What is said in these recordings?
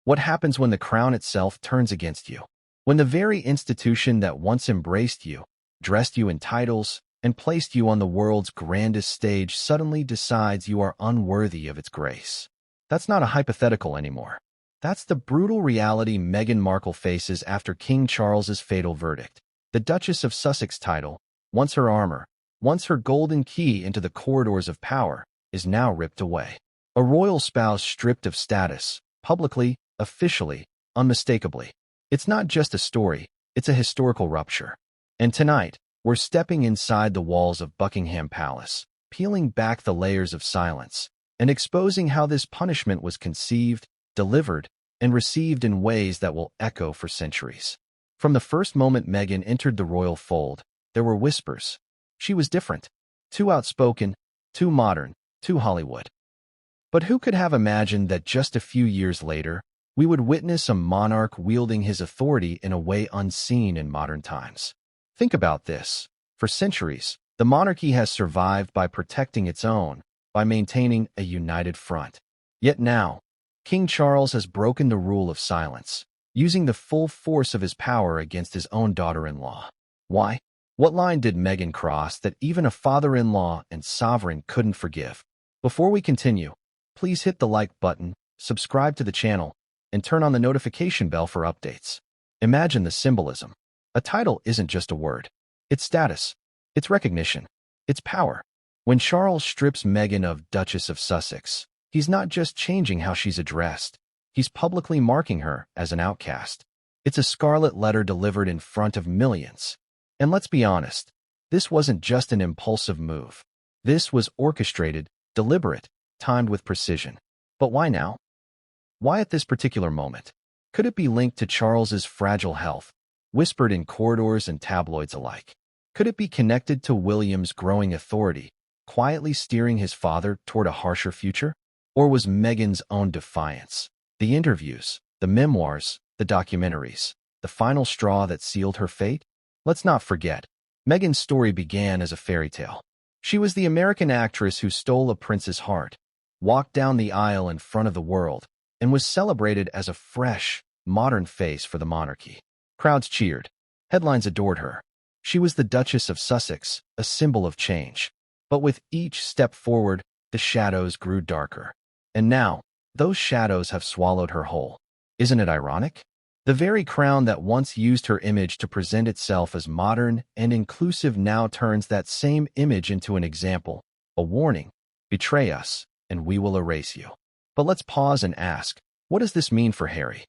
What happens when the crown itself turns against you? When the very institution that once embraced you, dressed you in titles, and placed you on the world's grandest stage suddenly decides you are unworthy of its grace. That's not a hypothetical anymore. That's the brutal reality Meghan Markle faces after King Charles's fatal verdict. The Duchess of Sussex title, once her armor, once her golden key into the corridors of power, is now ripped away. A royal spouse stripped of status, publicly, officially, unmistakably. It's not just a story, it's a historical rupture. And tonight, we're stepping inside the walls of Buckingham Palace, peeling back the layers of silence, and exposing how this punishment was conceived, delivered, and received in ways that will echo for centuries. From the first moment Meghan entered the royal fold, there were whispers. She was different, too outspoken, too modern, too Hollywood. But who could have imagined that just a few years later, we would witness a monarch wielding his authority in a way unseen in modern times? Think about this. For centuries, the monarchy has survived by protecting its own, by maintaining a united front. Yet now, King Charles has broken the rule of silence, using the full force of his power against his own daughter-in-law. Why? What line did Meghan cross that even a father-in-law and sovereign couldn't forgive? Before we continue, please hit the like button, subscribe to the channel, and turn on the notification bell for updates. Imagine the symbolism. A title isn't just a word. It's status. It's recognition. It's power. When Charles strips Meghan of Duchess of Sussex, he's not just changing how she's addressed. He's publicly marking her as an outcast. It's a scarlet letter delivered in front of millions. And let's be honest, this wasn't just an impulsive move. This was orchestrated, deliberate, timed with precision. But why now? Why at this particular moment? Could it be linked to Charles's fragile health, whispered in corridors and tabloids alike? Could it be connected to William's growing authority, quietly steering his father toward a harsher future? Or was Meghan's own defiance, the interviews, the memoirs, the documentaries, the final straw that sealed her fate? Let's not forget, Meghan's story began as a fairy tale. She was the American actress who stole a prince's heart, walked down the aisle in front of the world, and was celebrated as a fresh, modern face for the monarchy. Crowds cheered. Headlines adored her. She was the Duchess of Sussex, a symbol of change. But with each step forward, the shadows grew darker. And now, those shadows have swallowed her whole. Isn't it ironic? The very crown that once used her image to present itself as modern and inclusive now turns that same image into an example, a warning. Betray us, and we will erase you. But let's pause and ask, what does this mean for Harry?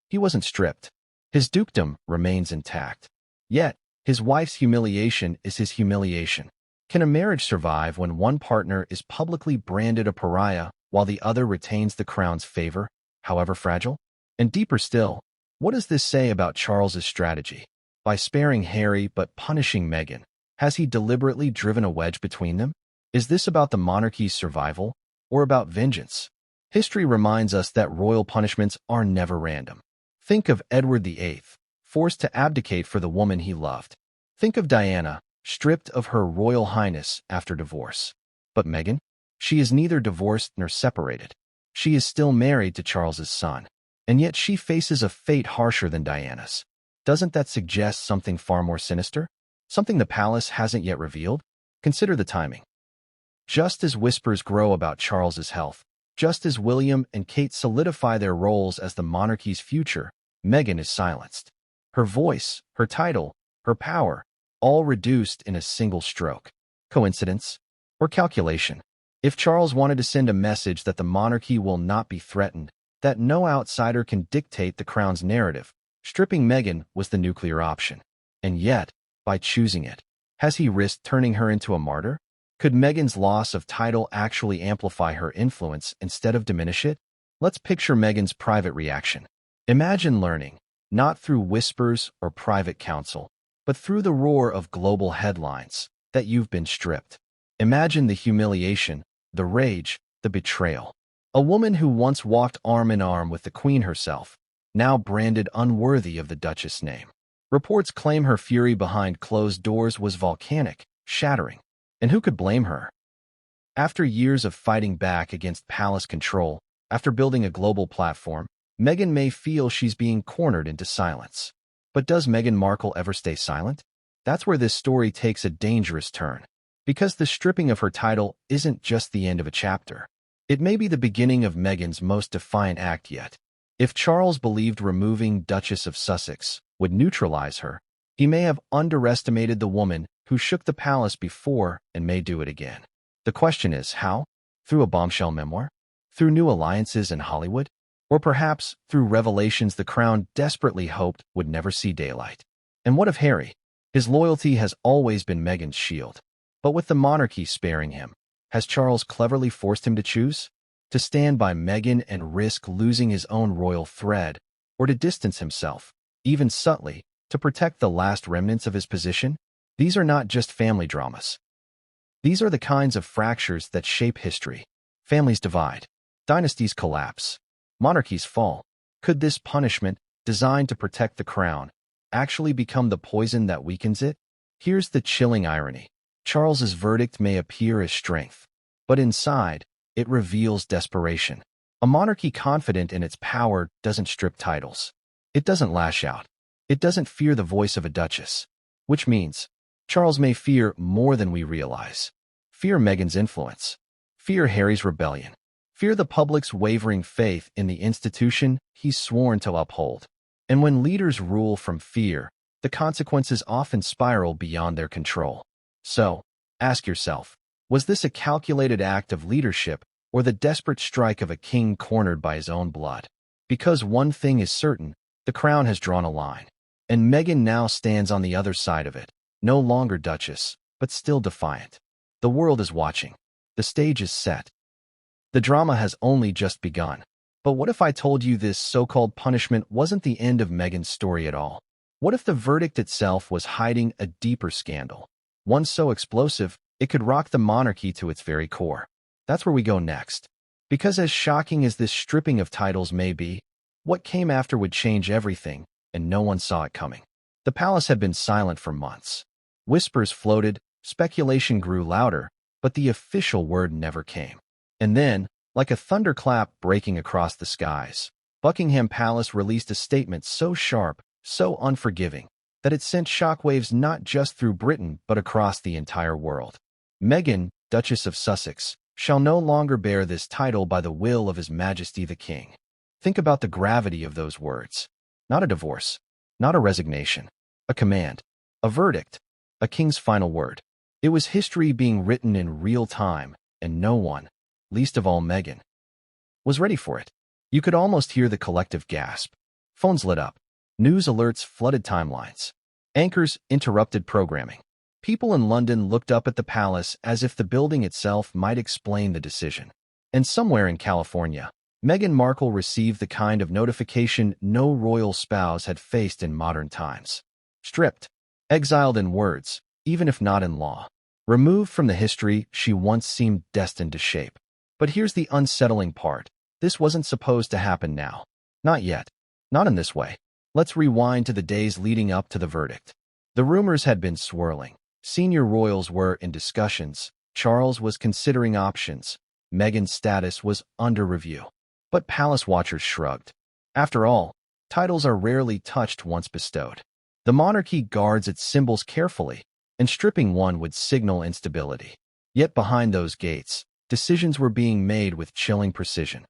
He wasn't stripped. His dukedom remains intact. Yet, his wife's humiliation is his humiliation. Can a marriage survive when one partner is publicly branded a pariah while the other retains the crown's favor, however fragile? And deeper still, what does this say about Charles's strategy? By sparing Harry but punishing Meghan, has he deliberately driven a wedge between them? Is this about the monarchy's survival or about vengeance? History reminds us that royal punishments are never random. Think of Edward VIII, forced to abdicate for the woman he loved. Think of Diana, stripped of her royal highness after divorce. But Meghan? She is neither divorced nor separated. She is still married to Charles's son. And yet she faces a fate harsher than Diana's. Doesn't that suggest something far more sinister? Something the palace hasn't yet revealed? Consider the timing. Just as whispers grow about Charles's health, just as William and Kate solidify their roles as the monarchy's future, Meghan is silenced. Her voice, her title, her power, all reduced in a single stroke. Coincidence? Or calculation? If Charles wanted to send a message that the monarchy will not be threatened, that no outsider can dictate the crown's narrative, stripping Meghan was the nuclear option. And yet, by choosing it, has he risked turning her into a martyr? Could Meghan's loss of title actually amplify her influence instead of diminish it? Let's picture Meghan's private reaction. Imagine learning, not through whispers or private counsel, but through the roar of global headlines, that you've been stripped. Imagine the humiliation, the rage, the betrayal. A woman who once walked arm in arm with the Queen herself, now branded unworthy of the Duchess name. Reports claim her fury behind closed doors was volcanic, shattering. And who could blame her? After years of fighting back against palace control, after building a global platform, Meghan may feel she's being cornered into silence. But does Meghan Markle ever stay silent? That's where this story takes a dangerous turn. Because the stripping of her title isn't just the end of a chapter. It may be the beginning of Meghan's most defiant act yet. If Charles believed removing Duchess of Sussex would neutralize her, he may have underestimated the woman who shook the palace before and may do it again. The question is, how? Through a bombshell memoir? Through new alliances in Hollywood? Or perhaps through revelations the crown desperately hoped would never see daylight? And what of Harry? His loyalty has always been Meghan's shield. But with the monarchy sparing him, has Charles cleverly forced him to choose? To stand by Meghan and risk losing his own royal thread, or to distance himself, even subtly, to protect the last remnants of his position? These are not just family dramas. These are the kinds of fractures that shape history. Families divide. Dynasties collapse. Monarchies fall. Could this punishment, designed to protect the crown, actually become the poison that weakens it? Here's the chilling irony. Charles's verdict may appear as strength, but inside, it reveals desperation. A monarchy confident in its power doesn't strip titles. It doesn't lash out. It doesn't fear the voice of a duchess. Which means, Charles may fear more than we realize. Fear Meghan's influence. Fear Harry's rebellion. Fear the public's wavering faith in the institution he's sworn to uphold. And when leaders rule from fear, the consequences often spiral beyond their control. So, ask yourself, was this a calculated act of leadership or the desperate strike of a king cornered by his own blood? Because one thing is certain, the crown has drawn a line. And Meghan now stands on the other side of it, no longer duchess, but still defiant. The world is watching. The stage is set. The drama has only just begun. But what if I told you this so-called punishment wasn't the end of Meghan's story at all? What if the verdict itself was hiding a deeper scandal? One so explosive, it could rock the monarchy to its very core. That's where we go next. Because as shocking as this stripping of titles may be, what came after would change everything, and no one saw it coming. The palace had been silent for months. Whispers floated, speculation grew louder, but the official word never came. And then, like a thunderclap breaking across the skies, Buckingham Palace released a statement so sharp, so unforgiving, that it sent shockwaves not just through Britain but across the entire world. Meghan, Duchess of Sussex, shall no longer bear this title by the will of His Majesty the King. Think about the gravity of those words. Not a divorce, not a resignation, a command, a verdict, a king's final word. It was history being written in real time, and no one, least of all Meghan, was ready for it. You could almost hear the collective gasp. Phones lit up. News alerts flooded timelines. Anchors interrupted programming. People in London looked up at the palace as if the building itself might explain the decision. And somewhere in California, Meghan Markle received the kind of notification no royal spouse had faced in modern times. Stripped, exiled in words, even if not in law. Removed from the history she once seemed destined to shape. But here's the unsettling part. This wasn't supposed to happen now. Not yet. Not in this way. Let's rewind to the days leading up to the verdict. The rumors had been swirling. Senior royals were in discussions. Charles was considering options. Meghan's status was under review. But palace watchers shrugged. After all, titles are rarely touched once bestowed. The monarchy guards its symbols carefully, and stripping one would signal instability. Yet behind those gates, decisions were being made with chilling precision.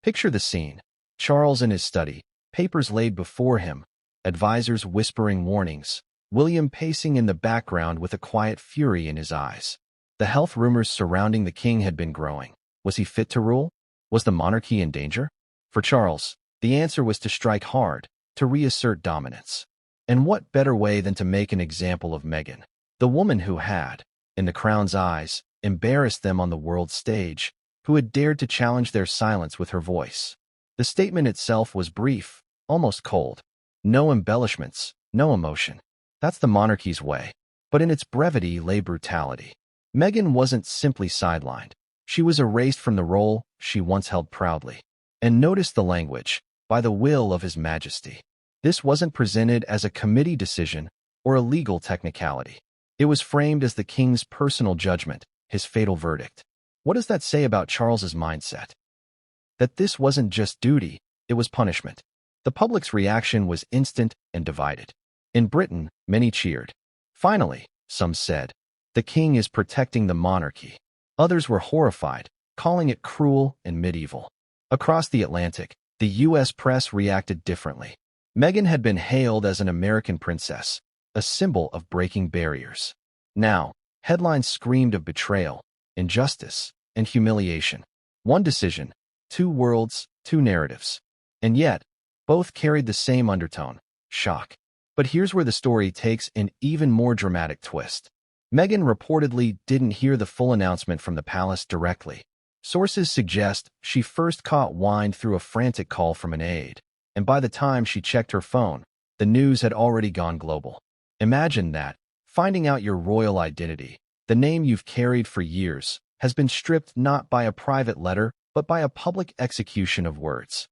Picture the scene. Charles in his study, papers laid before him, advisors whispering warnings, William pacing in the background with a quiet fury in his eyes. The health rumors surrounding the king had been growing. Was he fit to rule? Was the monarchy in danger? For Charles, the answer was to strike hard, to reassert dominance. And what better way than to make an example of Meghan, the woman who had, in the crown's eyes, embarrassed them on the world stage, who had dared to challenge their silence with her voice. The statement itself was brief, almost cold. No embellishments, no emotion. That's the monarchy's way. But in its brevity lay brutality. Meghan wasn't simply sidelined. She was erased from the role she once held proudly. And notice the language, by the will of His Majesty. This wasn't presented as a committee decision or a legal technicality. It was framed as the king's personal judgment, his fatal verdict. What does that say about Charles's mindset? That this wasn't just duty, it was punishment. The public's reaction was instant and divided. In Britain, many cheered. Finally, some said, the king is protecting the monarchy. Others were horrified, calling it cruel and medieval. Across the Atlantic, the U.S. press reacted differently. Meghan had been hailed as an American princess, a symbol of breaking barriers. Now, headlines screamed of betrayal, injustice, and humiliation. One decision, two worlds, two narratives. And yet, both carried the same undertone, shock. But here's where the story takes an even more dramatic twist. Meghan reportedly didn't hear the full announcement from the palace directly. Sources suggest she first caught wind through a frantic call from an aide, and by the time she checked her phone, the news had already gone global. Imagine that, finding out your royal identity, the name you've carried for years, has been stripped not by a private letter, but by a public execution of words.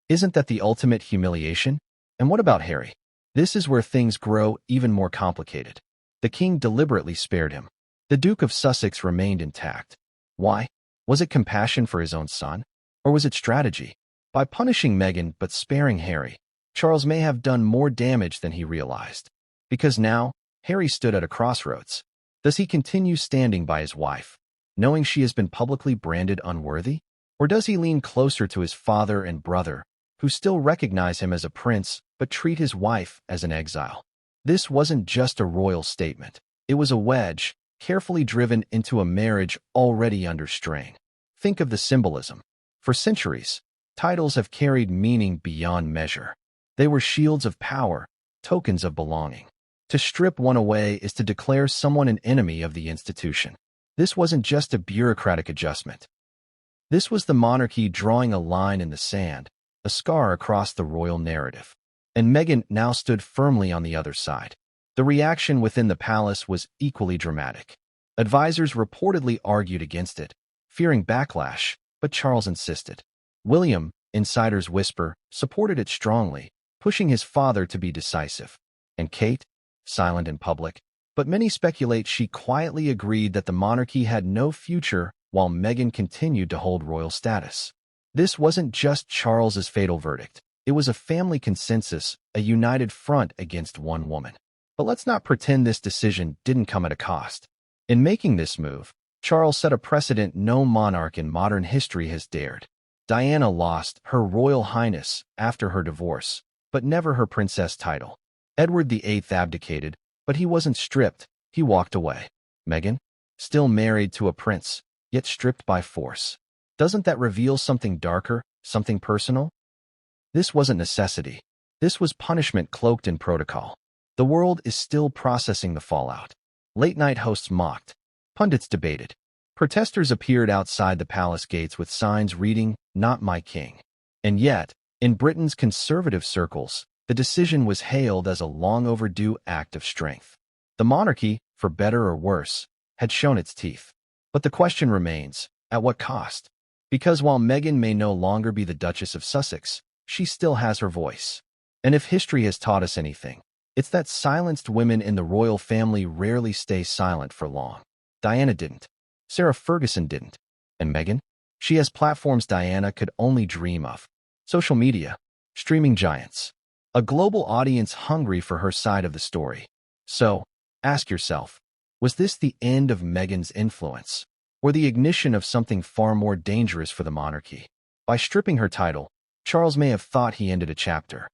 Isn't that the ultimate humiliation? And what about Harry? This is where things grow even more complicated. The king deliberately spared him. The Duke of Sussex remained intact. Why? Was it compassion for his own son? Or was it strategy? By punishing Meghan but sparing Harry, Charles may have done more damage than he realized. Because now, Harry stood at a crossroads. Does he continue standing by his wife, knowing she has been publicly branded unworthy? Or does he lean closer to his father and brother, who still recognize him as a prince but treat his wife as an exile? This wasn't just a royal statement. It was a wedge, carefully driven into a marriage already under strain. Think of the symbolism. For centuries, titles have carried meaning beyond measure. They were shields of power, tokens of belonging. To strip one away is to declare someone an enemy of the institution. This wasn't just a bureaucratic adjustment. This was the monarchy drawing a line in the sand, a scar across the royal narrative. And Meghan now stood firmly on the other side. The reaction within the palace was equally dramatic. Advisors reportedly argued against it, fearing backlash, but Charles insisted. William, insiders whisper, supported it strongly, pushing his father to be decisive. And Kate, silent in public, but many speculate she quietly agreed that the monarchy had no future while Meghan continued to hold royal status. This wasn't just Charles's fatal verdict. It was a family consensus, a united front against one woman. But let's not pretend this decision didn't come at a cost. In making this move, Charles set a precedent no monarch in modern history has dared. Diana lost her Royal Highness after her divorce, but never her princess title. Edward VIII abdicated, but he wasn't stripped, he walked away. Meghan? Still married to a prince, yet stripped by force. Doesn't that reveal something darker, something personal? This wasn't necessity. This was punishment cloaked in protocol. The world is still processing the fallout. Late-night hosts mocked. Pundits debated. Protesters appeared outside the palace gates with signs reading, "Not my king." And yet, in Britain's conservative circles, the decision was hailed as a long-overdue act of strength. The monarchy, for better or worse, had shown its teeth. But the question remains, at what cost? Because while Meghan may no longer be the Duchess of Sussex, she still has her voice. And if history has taught us anything, it's that silenced women in the royal family rarely stay silent for long. Diana didn't. Sarah Ferguson didn't. And Meghan? She has platforms Diana could only dream of. Social media, streaming giants, a global audience hungry for her side of the story. So, ask yourself, was this the end of Meghan's influence, or the ignition of something far more dangerous for the monarchy? By stripping her title, Charles may have thought he ended a chapter.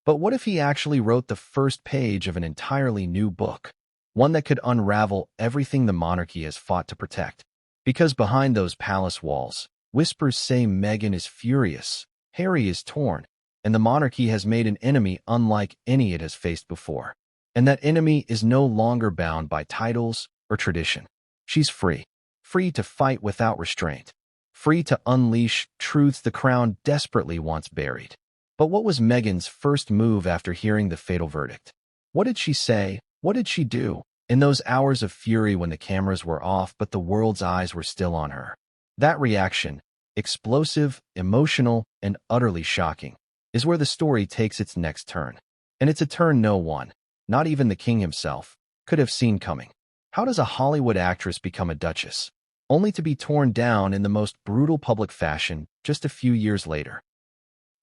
But what if he actually wrote the first page of an entirely new book, one that could unravel everything the monarchy has fought to protect? Because behind those palace walls, whispers say Meghan is furious, Harry is torn, and the monarchy has made an enemy unlike any it has faced before. And that enemy is no longer bound by titles or tradition. She's free. Free to fight without restraint. Free to unleash truths the crown desperately wants buried. But what was Meghan's first move after hearing the fatal verdict? What did she say? What did she do? In those hours of fury when the cameras were off but the world's eyes were still on her. That reaction, explosive, emotional, and utterly shocking, is where the story takes its next turn. And it's a turn no one, not even the king himself, could have seen coming. How does a Hollywood actress become a duchess, only to be torn down in the most brutal public fashion just a few years later?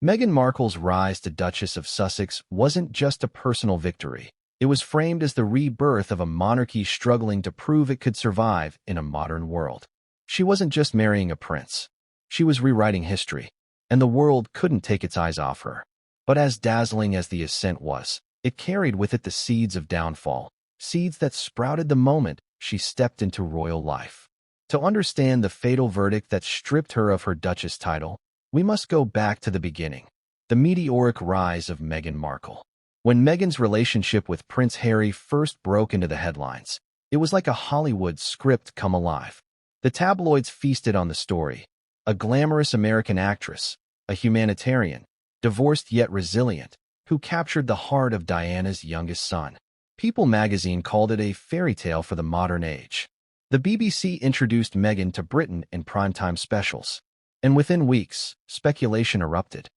Meghan Markle's rise to Duchess of Sussex wasn't just a personal victory. It was framed as the rebirth of a monarchy struggling to prove it could survive in a modern world. She wasn't just marrying a prince. She was rewriting history, and the world couldn't take its eyes off her. But as dazzling as the ascent was, it carried with it the seeds of downfall, seeds that sprouted the moment she stepped into royal life. To understand the fatal verdict that stripped her of her Duchess title, we must go back to the beginning, the meteoric rise of Meghan Markle. When Meghan's relationship with Prince Harry first broke into the headlines, it was like a Hollywood script come alive. The tabloids feasted on the story. A glamorous American actress, a humanitarian, divorced yet resilient, who captured the heart of Diana's youngest son. People magazine called it a fairy tale for the modern age. The BBC introduced Meghan to Britain in primetime specials, and within weeks, speculation erupted.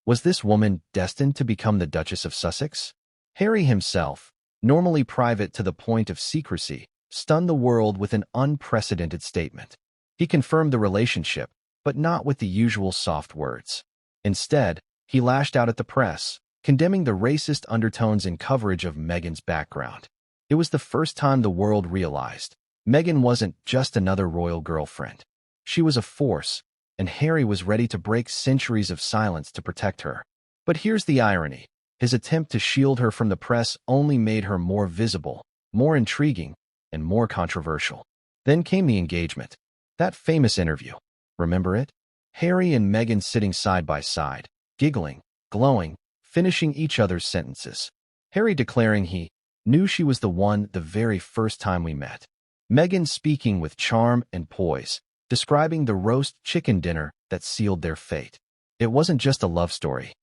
Was this woman destined to become the Duchess of Sussex? Harry himself, normally private to the point of secrecy, stunned the world with an unprecedented statement. He confirmed the relationship, but not with the usual soft words. Instead, he lashed out at the press, condemning the racist undertones in coverage of Meghan's background. It was the first time the world realized Meghan wasn't just another royal girlfriend. She was a force, and Harry was ready to break centuries of silence to protect her. But here's the irony. His attempt to shield her from the press only made her more visible, more intriguing, and more controversial. Then came the engagement. That famous interview. Remember it? Harry and Meghan sitting side by side, giggling, glowing, finishing each other's sentences. Harry declaring he knew she was the one the very first time we met. Meghan speaking with charm and poise, describing the roast chicken dinner that sealed their fate. It wasn't just a love story.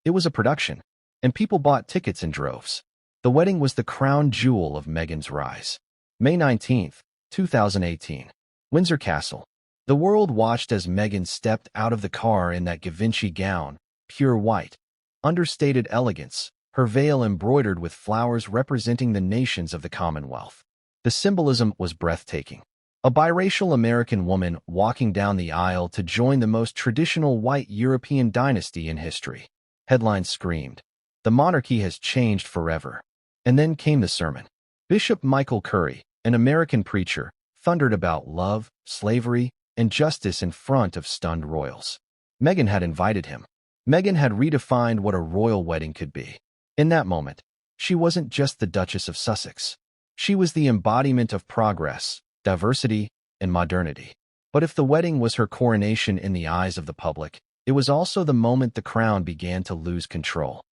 It was a production, and people bought tickets in droves. The wedding was the crown jewel of Meghan's rise. May 19, 2018. Windsor Castle. The world watched as Meghan stepped out of the car in that Givenchy gown, pure white, understated elegance, her veil embroidered with flowers representing the nations of the Commonwealth. The symbolism was breathtaking. A biracial American woman walking down the aisle to join the most traditional white European dynasty in history. Headlines screamed, "The monarchy has changed forever." And then came the sermon. Bishop Michael Curry, an American preacher, thundered about love, slavery, and justice in front of stunned royals. Meghan had invited him. Meghan had redefined what a royal wedding could be. In that moment, she wasn't just the Duchess of Sussex. She was the embodiment of progress, diversity, and modernity. But if the wedding was her coronation in the eyes of the public, it was also the moment the crown began to lose control.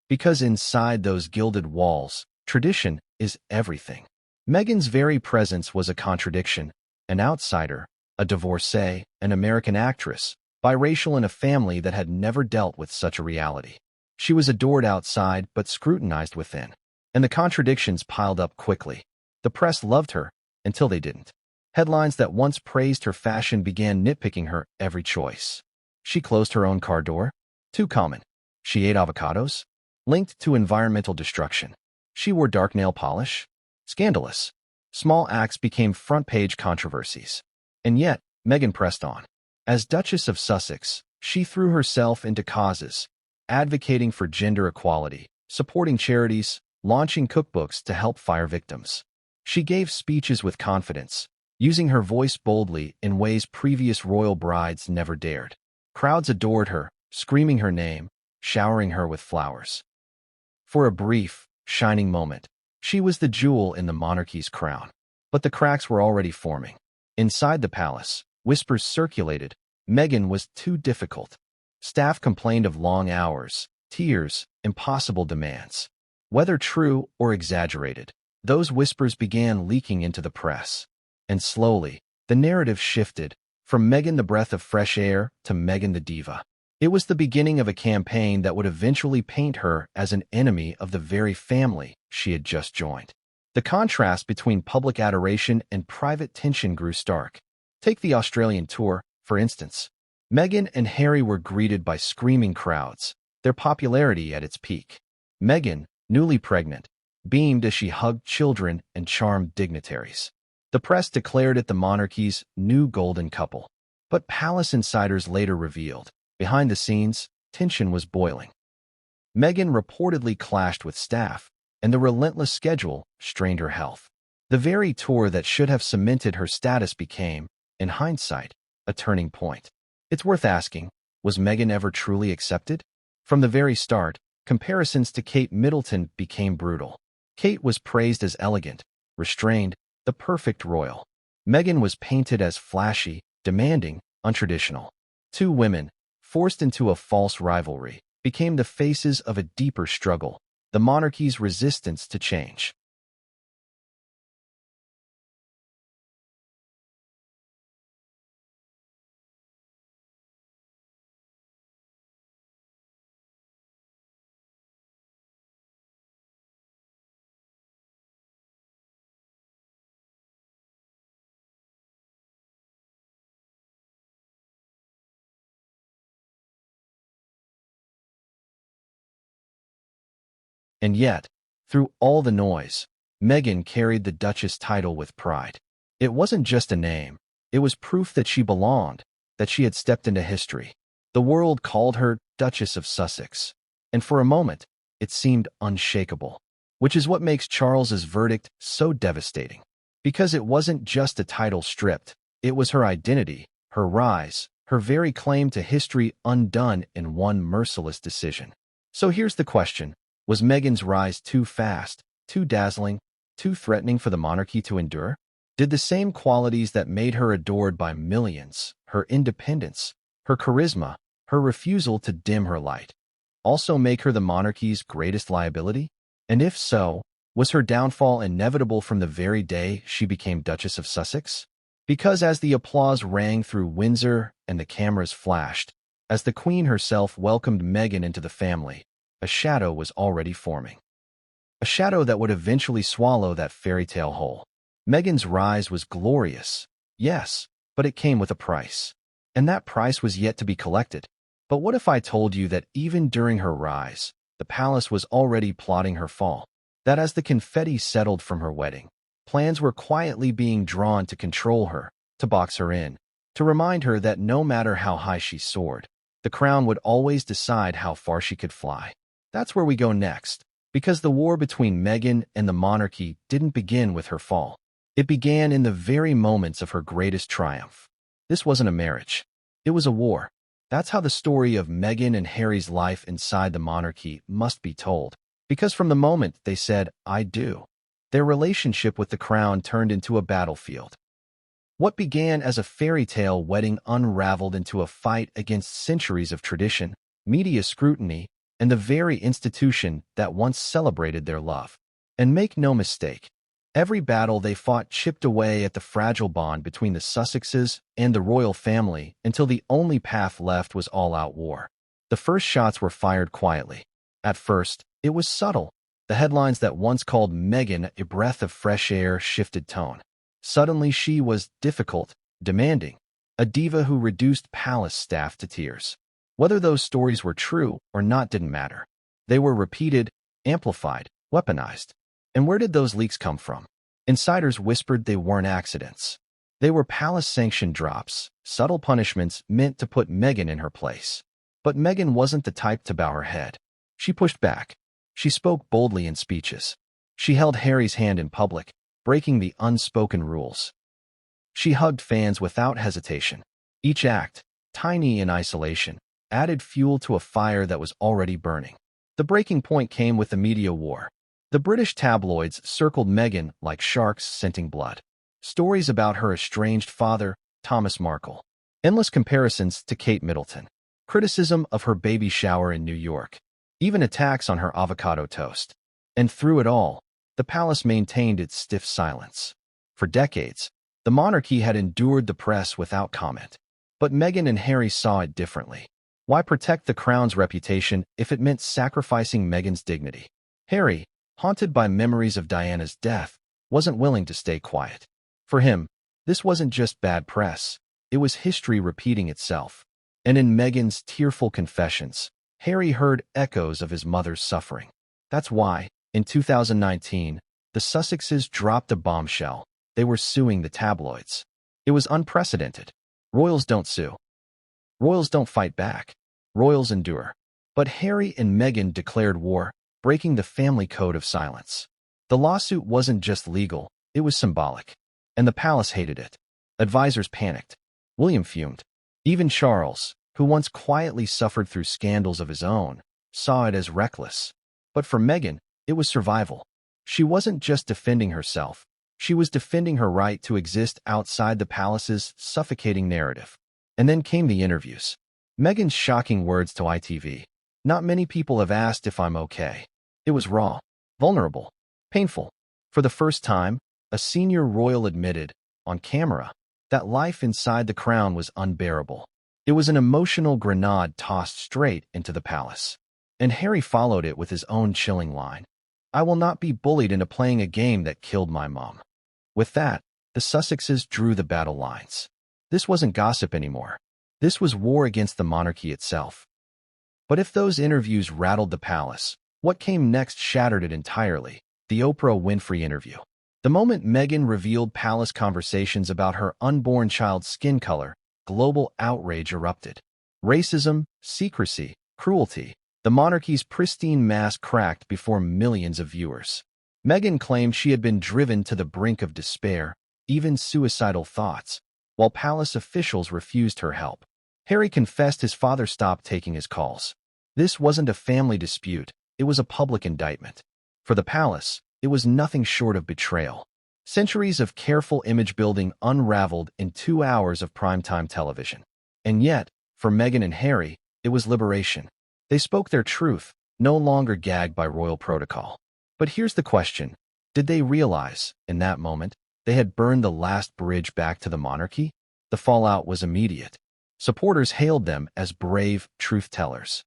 Because inside those gilded walls, tradition is everything. Meghan's very presence was a contradiction, an outsider, a divorcee, an American actress, biracial in a family that had never dealt with such a reality. She was adored outside but scrutinized within. And the contradictions piled up quickly. The press loved her, until they didn't. Headlines that once praised her fashion began nitpicking her every choice. She closed her own car door? Too common. She ate avocados? Linked to environmental destruction. She wore dark nail polish? Scandalous. Small acts became front-page controversies. And yet, Meghan pressed on. As Duchess of Sussex, she threw herself into causes, advocating for gender equality, supporting charities, launching cookbooks to help fire victims. She gave speeches with confidence, using her voice boldly in ways previous royal brides never dared. Crowds adored her, screaming her name, showering her with flowers. For a brief, shining moment, she was the jewel in the monarchy's crown. But the cracks were already forming. Inside the palace, whispers circulated. Meghan was too difficult. Staff complained of long hours, tears, impossible demands. Whether true or exaggerated, those whispers began leaking into the press. And slowly, the narrative shifted, from Meghan the breath of fresh air to Meghan the diva. It was the beginning of a campaign that would eventually paint her as an enemy of the very family she had just joined. The contrast between public adoration and private tension grew stark. Take the Australian tour, for instance. Meghan and Harry were greeted by screaming crowds, their popularity at its peak. Meghan, newly pregnant, beamed as she hugged children and charmed dignitaries. The press declared it the monarchy's new golden couple. But palace insiders later revealed Behind the scenes, tension was boiling. Meghan reportedly clashed with staff, and the relentless schedule strained her health. The very tour that should have cemented her status became, in hindsight, a turning point. It's worth asking, was Meghan ever truly accepted? From the very start, comparisons to Kate Middleton became brutal. Kate was praised as elegant, restrained, the perfect royal. Meghan was painted as flashy, demanding, untraditional. Two women, forced into a false rivalry, became the faces of a deeper struggle, the monarchy's resistance to change. And yet, through all the noise, Meghan carried the Duchess title with pride. It wasn't just a name, it was proof that she belonged, that she had stepped into history. The world called her Duchess of Sussex, and for a moment, it seemed unshakable, which is what makes Charles's verdict so devastating. Because it wasn't just a title stripped, it was her identity, her rise, her very claim to history undone in one merciless decision. So here's the question. Was Meghan's rise too fast, too dazzling, too threatening for the monarchy to endure? Did the same qualities that made her adored by millions, her independence, her charisma, her refusal to dim her light, also make her the monarchy's greatest liability? And if so, was her downfall inevitable from the very day she became Duchess of Sussex? Because as the applause rang through Windsor and the cameras flashed, as the Queen herself welcomed Meghan into the family, a shadow was already forming. A shadow that would eventually swallow that fairy tale whole. Meghan's rise was glorious, yes, but it came with a price. And that price was yet to be collected. But what if I told you that even during her rise, the palace was already plotting her fall? That as the confetti settled from her wedding, plans were quietly being drawn to control her, to box her in, to remind her that no matter how high she soared, the crown would always decide how far she could fly. That's where we go next, because the war between Meghan and the monarchy didn't begin with her fall. It began in the very moments of her greatest triumph. This wasn't a marriage. It was a war. That's how the story of Meghan and Harry's life inside the monarchy must be told. Because from the moment they said, "I do," their relationship with the crown turned into a battlefield. What began as a fairy tale wedding unraveled into a fight against centuries of tradition, media scrutiny, and the very institution that once celebrated their love. And make no mistake, every battle they fought chipped away at the fragile bond between the Sussexes and the royal family until the only path left was all-out war. The first shots were fired quietly. At first, it was subtle. The headlines that once called Meghan a breath of fresh air shifted tone. Suddenly she was difficult, demanding, a diva who reduced palace staff to tears. Whether those stories were true or not didn't matter. They were repeated, amplified, weaponized. And where did those leaks come from? Insiders whispered they weren't accidents. They were palace-sanctioned drops, subtle punishments meant to put Meghan in her place. But Meghan wasn't the type to bow her head. She pushed back. She spoke boldly in speeches. She held Harry's hand in public, breaking the unspoken rules. She hugged fans without hesitation. Each act, tiny in isolation, added fuel to a fire that was already burning. The breaking point came with the media war. The British tabloids circled Meghan like sharks scenting blood. Stories about her estranged father, Thomas Markle. Endless comparisons to Kate Middleton. Criticism of her baby shower in New York. Even attacks on her avocado toast. And through it all, the palace maintained its stiff silence. For decades, the monarchy had endured the press without comment. But Meghan and Harry saw it differently. Why protect the crown's reputation if it meant sacrificing Meghan's dignity? Harry, haunted by memories of Diana's death, wasn't willing to stay quiet. For him, this wasn't just bad press. It was history repeating itself. And in Meghan's tearful confessions, Harry heard echoes of his mother's suffering. That's why, in 2019, the Sussexes dropped a bombshell. They were suing the tabloids. It was unprecedented. Royals don't sue. Royals don't fight back. Royals endure. But Harry and Meghan declared war, breaking the family code of silence. The lawsuit wasn't just legal, it was symbolic. And the palace hated it. Advisors panicked. William fumed. Even Charles, who once quietly suffered through scandals of his own, saw it as reckless. But for Meghan, it was survival. She wasn't just defending herself. She was defending her right to exist outside the palace's suffocating narrative. And then came the interviews. Meghan's shocking words to ITV. Not many people have asked if I'm okay. It was raw, vulnerable, painful. For the first time, a senior royal admitted, on camera, that life inside the crown was unbearable. It was an emotional grenade tossed straight into the palace. And Harry followed it with his own chilling line. I will not be bullied into playing a game that killed my mom. With that, the Sussexes drew the battle lines. This wasn't gossip anymore. This was war against the monarchy itself. But if those interviews rattled the palace, what came next shattered it entirely. The Oprah Winfrey interview. The moment Meghan revealed palace conversations about her unborn child's skin color, global outrage erupted. Racism, secrecy, cruelty. The monarchy's pristine mask cracked before millions of viewers. Meghan claimed she had been driven to the brink of despair, even suicidal thoughts, while palace officials refused her help. Harry confessed his father stopped taking his calls. This wasn't a family dispute, it was a public indictment. For the palace, it was nothing short of betrayal. Centuries of careful image building unraveled in 2 hours of primetime television. And yet, for Meghan and Harry, it was liberation. They spoke their truth, no longer gagged by royal protocol. But here's the question. Did they realize, in that moment, they had burned the last bridge back to the monarchy? The fallout was immediate. Supporters hailed them as brave truth-tellers.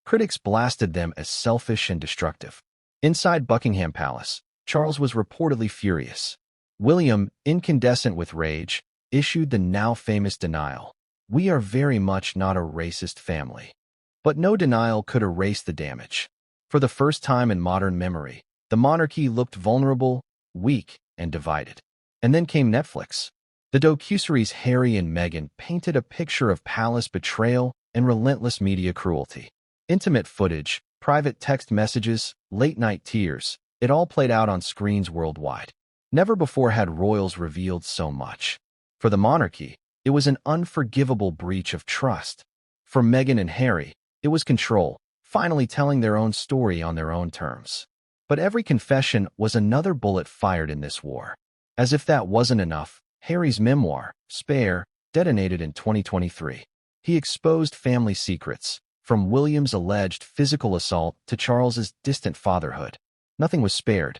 Critics blasted them as selfish and destructive. Inside Buckingham Palace, Charles was reportedly furious. William, incandescent with rage, issued the now-famous denial. We are very much not a racist family. But no denial could erase the damage. For the first time in modern memory, the monarchy looked vulnerable, weak, and divided. And then came Netflix. The docuseries Harry and Meghan painted a picture of palace betrayal and relentless media cruelty. Intimate footage, private text messages, late-night tears, it all played out on screens worldwide. Never before had royals revealed so much. For the monarchy, it was an unforgivable breach of trust. For Meghan and Harry, it was control, finally telling their own story on their own terms. But every confession was another bullet fired in this war. As if that wasn't enough, Harry's memoir, Spare, detonated in 2023. He exposed family secrets, from William's alleged physical assault to Charles's distant fatherhood. Nothing was spared.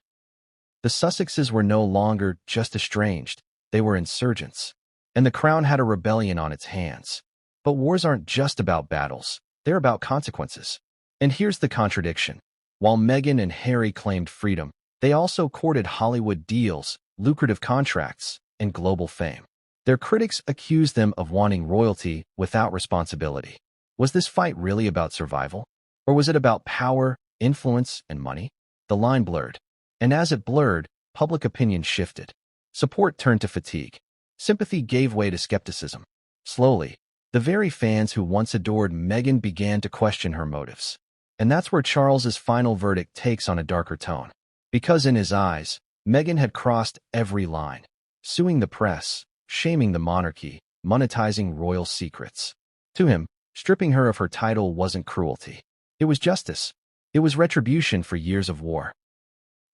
The Sussexes were no longer just estranged, they were insurgents. And the crown had a rebellion on its hands. But wars aren't just about battles, they're about consequences. And here's the contradiction. While Meghan and Harry claimed freedom, they also courted Hollywood deals, lucrative contracts, and global fame. Their critics accused them of wanting royalty without responsibility. Was this fight really about survival? Or was it about power, influence, and money? The line blurred. And as it blurred, public opinion shifted. Support turned to fatigue. Sympathy gave way to skepticism. Slowly, the very fans who once adored Meghan began to question her motives. And that's where Charles's final verdict takes on a darker tone. Because in his eyes, Meghan had crossed every line. Suing the press, shaming the monarchy, monetizing royal secrets. To him, stripping her of her title wasn't cruelty. It was justice. It was retribution for years of war.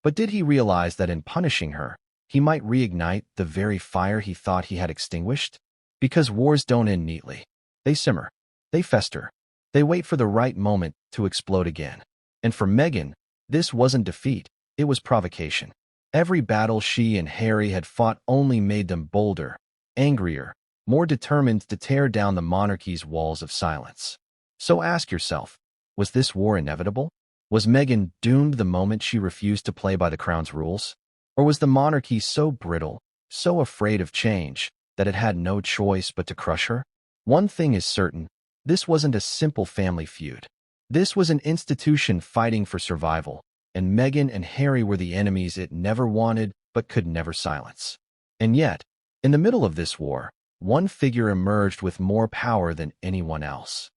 But did he realize that in punishing her, he might reignite the very fire he thought he had extinguished? Because wars don't end neatly. They simmer. They fester. They wait for the right moment to explode again. And for Meghan, this wasn't defeat. It was provocation. Every battle she and Harry had fought only made them bolder, angrier, more determined to tear down the monarchy's walls of silence. So ask yourself, was this war inevitable? Was Meghan doomed the moment she refused to play by the crown's rules? Or was the monarchy so brittle, so afraid of change, that it had no choice but to crush her? One thing is certain, this wasn't a simple family feud. This was an institution fighting for survival, and Meghan and Harry were the enemies it never wanted but could never silence. And yet, in the middle of this war, one figure emerged with more power than anyone else.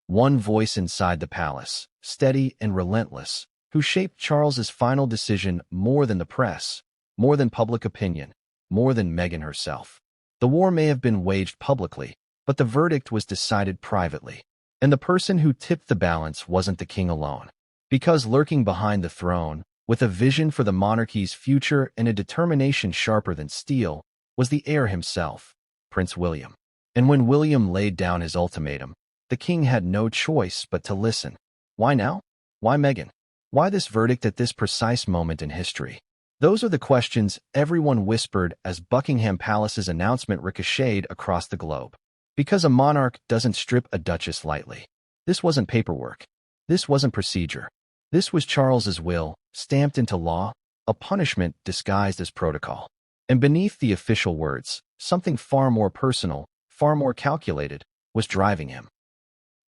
One voice inside the palace, steady and relentless, who shaped Charles's final decision more than the press, more than public opinion, more than Meghan herself. The war may have been waged publicly, but the verdict was decided privately. And the person who tipped the balance wasn't the king alone. Because lurking behind the throne, with a vision for the monarchy's future and a determination sharper than steel, was the heir himself, Prince William. And when William laid down his ultimatum, the king had no choice but to listen. Why now? Why Meghan? Why this verdict at this precise moment in history? Those are the questions everyone whispered as Buckingham Palace's announcement ricocheted across the globe. Because a monarch doesn't strip a duchess lightly. This wasn't paperwork. This wasn't procedure. This was Charles's will, stamped into law, a punishment disguised as protocol. And beneath the official words, something far more personal, far more calculated, was driving him.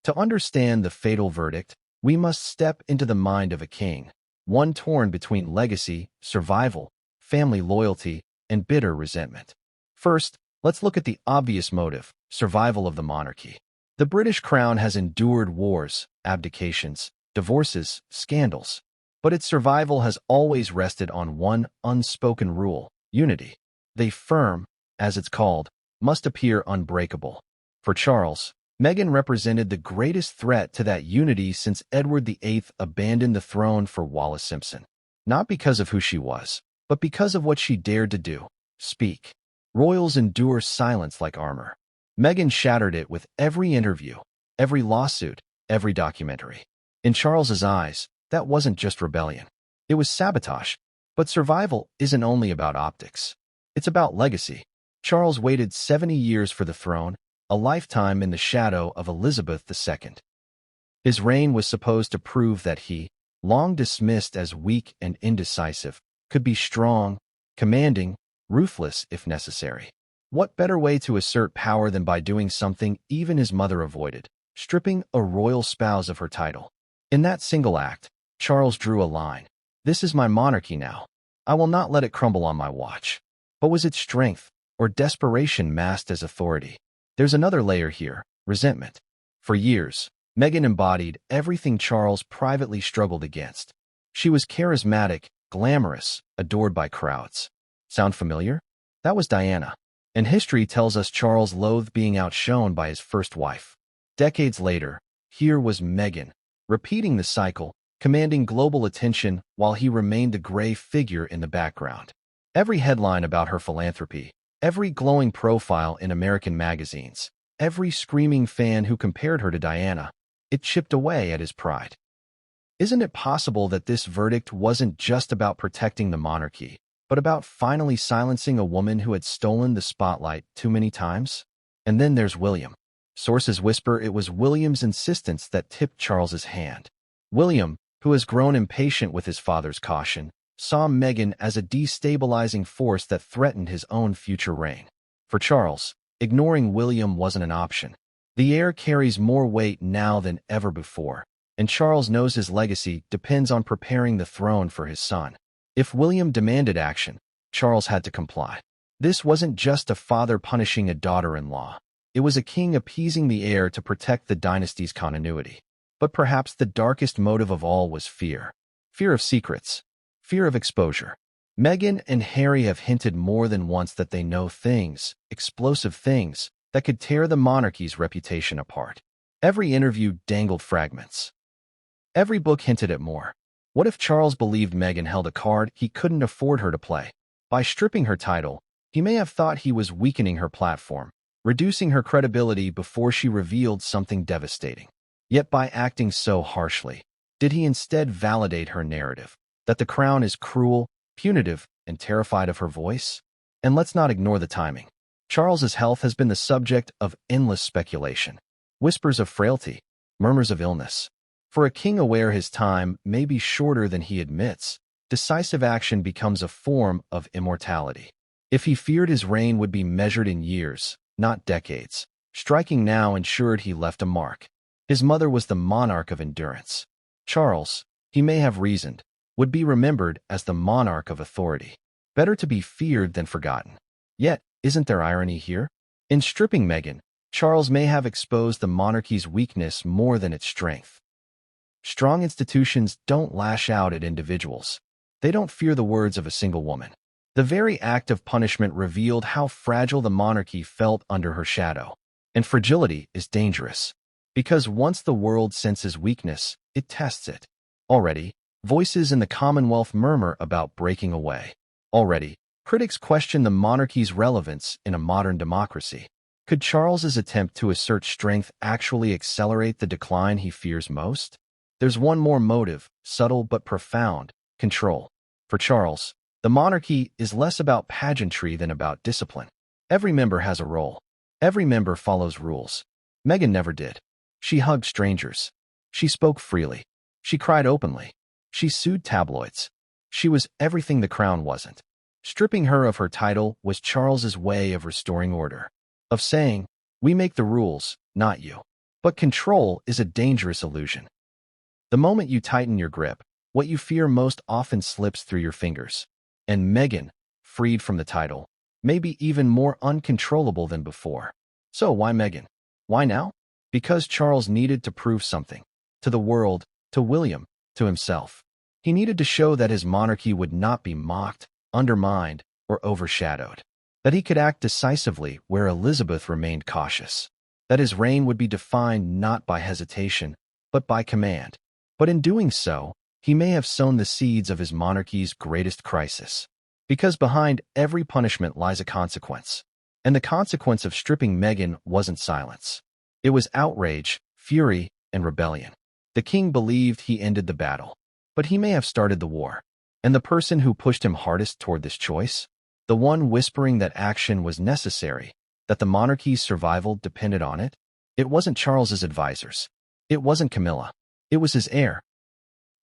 To understand the fatal verdict, we must step into the mind of a king, one torn between legacy, survival, family loyalty, and bitter resentment. First, let's look at the obvious motive, survival of the monarchy. The British crown has endured wars, abdications, divorces, scandals, but its survival has always rested on one unspoken rule: unity. The firm, as it's called, must appear unbreakable. For Charles, Meghan represented the greatest threat to that unity since Edward VIII abandoned the throne for Wallis Simpson. Not because of who she was, but because of what she dared to do: speak. Royals endure silence like armor. Meghan shattered it with every interview, every lawsuit, every documentary. In Charles's eyes, that wasn't just rebellion. It was sabotage. But survival isn't only about optics. It's about legacy. Charles waited 70 years for the throne, a lifetime in the shadow of Elizabeth II. His reign was supposed to prove that he, long dismissed as weak and indecisive, could be strong, commanding, ruthless if necessary. What better way to assert power than by doing something even his mother avoided, stripping a royal spouse of her title? In that single act, Charles drew a line. This is my monarchy now. I will not let it crumble on my watch. But was it strength or desperation masked as authority? There's another layer here: resentment. For years, Meghan embodied everything Charles privately struggled against. She was charismatic, glamorous, adored by crowds. Sound familiar? That was Diana. And history tells us Charles loathed being outshone by his first wife. Decades later, here was Meghan, repeating the cycle, commanding global attention while he remained a gray figure in the background. Every headline about her philanthropy, every glowing profile in American magazines, every screaming fan who compared her to Diana, it chipped away at his pride. Isn't it possible that this verdict wasn't just about protecting the monarchy, but about finally silencing a woman who had stolen the spotlight too many times? And then there's William. Sources whisper it was William's insistence that tipped Charles's hand. William, who has grown impatient with his father's caution, saw Meghan as a destabilizing force that threatened his own future reign. For Charles, ignoring William wasn't an option. The heir carries more weight now than ever before, and Charles knows his legacy depends on preparing the throne for his son. If William demanded action, Charles had to comply. This wasn't just a father punishing a daughter-in-law. It was a king appeasing the heir to protect the dynasty's continuity. But perhaps the darkest motive of all was fear. Fear of secrets. Fear of exposure. Meghan and Harry have hinted more than once that they know things, explosive things, that could tear the monarchy's reputation apart. Every interview dangled fragments. Every book hinted at more. What if Charles believed Meghan held a card he couldn't afford her to play? By stripping her title, he may have thought he was weakening her platform, reducing her credibility before she revealed something devastating. Yet by acting so harshly, did he instead validate her narrative, that the crown is cruel, punitive, and terrified of her voice? And let's not ignore the timing. Charles's health has been the subject of endless speculation. Whispers of frailty, murmurs of illness. For a king aware his time may be shorter than he admits, decisive action becomes a form of immortality. If he feared his reign would be measured in years, not decades, striking now ensured he left a mark. His mother was the monarch of endurance. Charles, he may have reasoned, would be remembered as the monarch of authority. Better to be feared than forgotten. Yet, isn't there irony here? In stripping Meghan, Charles may have exposed the monarchy's weakness more than its strength. Strong institutions don't lash out at individuals. They don't fear the words of a single woman. The very act of punishment revealed how fragile the monarchy felt under her shadow. And fragility is dangerous, because once the world senses weakness, it tests it. Already, voices in the Commonwealth murmur about breaking away. Already, critics question the monarchy's relevance in a modern democracy. Could Charles's attempt to assert strength actually accelerate the decline he fears most? There's one more motive, subtle but profound: control. For Charles, the monarchy is less about pageantry than about discipline. Every member has a role. Every member follows rules. Meghan never did. She hugged strangers. She spoke freely. She cried openly. She sued tabloids. She was everything the crown wasn't. Stripping her of her title was Charles's way of restoring order, of saying, "We make the rules, not you." But control is a dangerous illusion. The moment you tighten your grip, what you fear most often slips through your fingers. And Meghan, freed from the title, may be even more uncontrollable than before. So why Meghan? Why now? Because Charles needed to prove something. To the world, to William, to himself. He needed to show that his monarchy would not be mocked, undermined, or overshadowed. That he could act decisively where Elizabeth remained cautious. That his reign would be defined not by hesitation, but by command. But in doing so, he may have sown the seeds of his monarchy's greatest crisis. Because behind every punishment lies a consequence. And the consequence of stripping Meghan wasn't silence. It was outrage, fury, and rebellion. The king believed he ended the battle. But he may have started the war. And the person who pushed him hardest toward this choice? The one whispering that action was necessary, that the monarchy's survival depended on it? It wasn't Charles's advisors. It wasn't Camilla. It was his heir.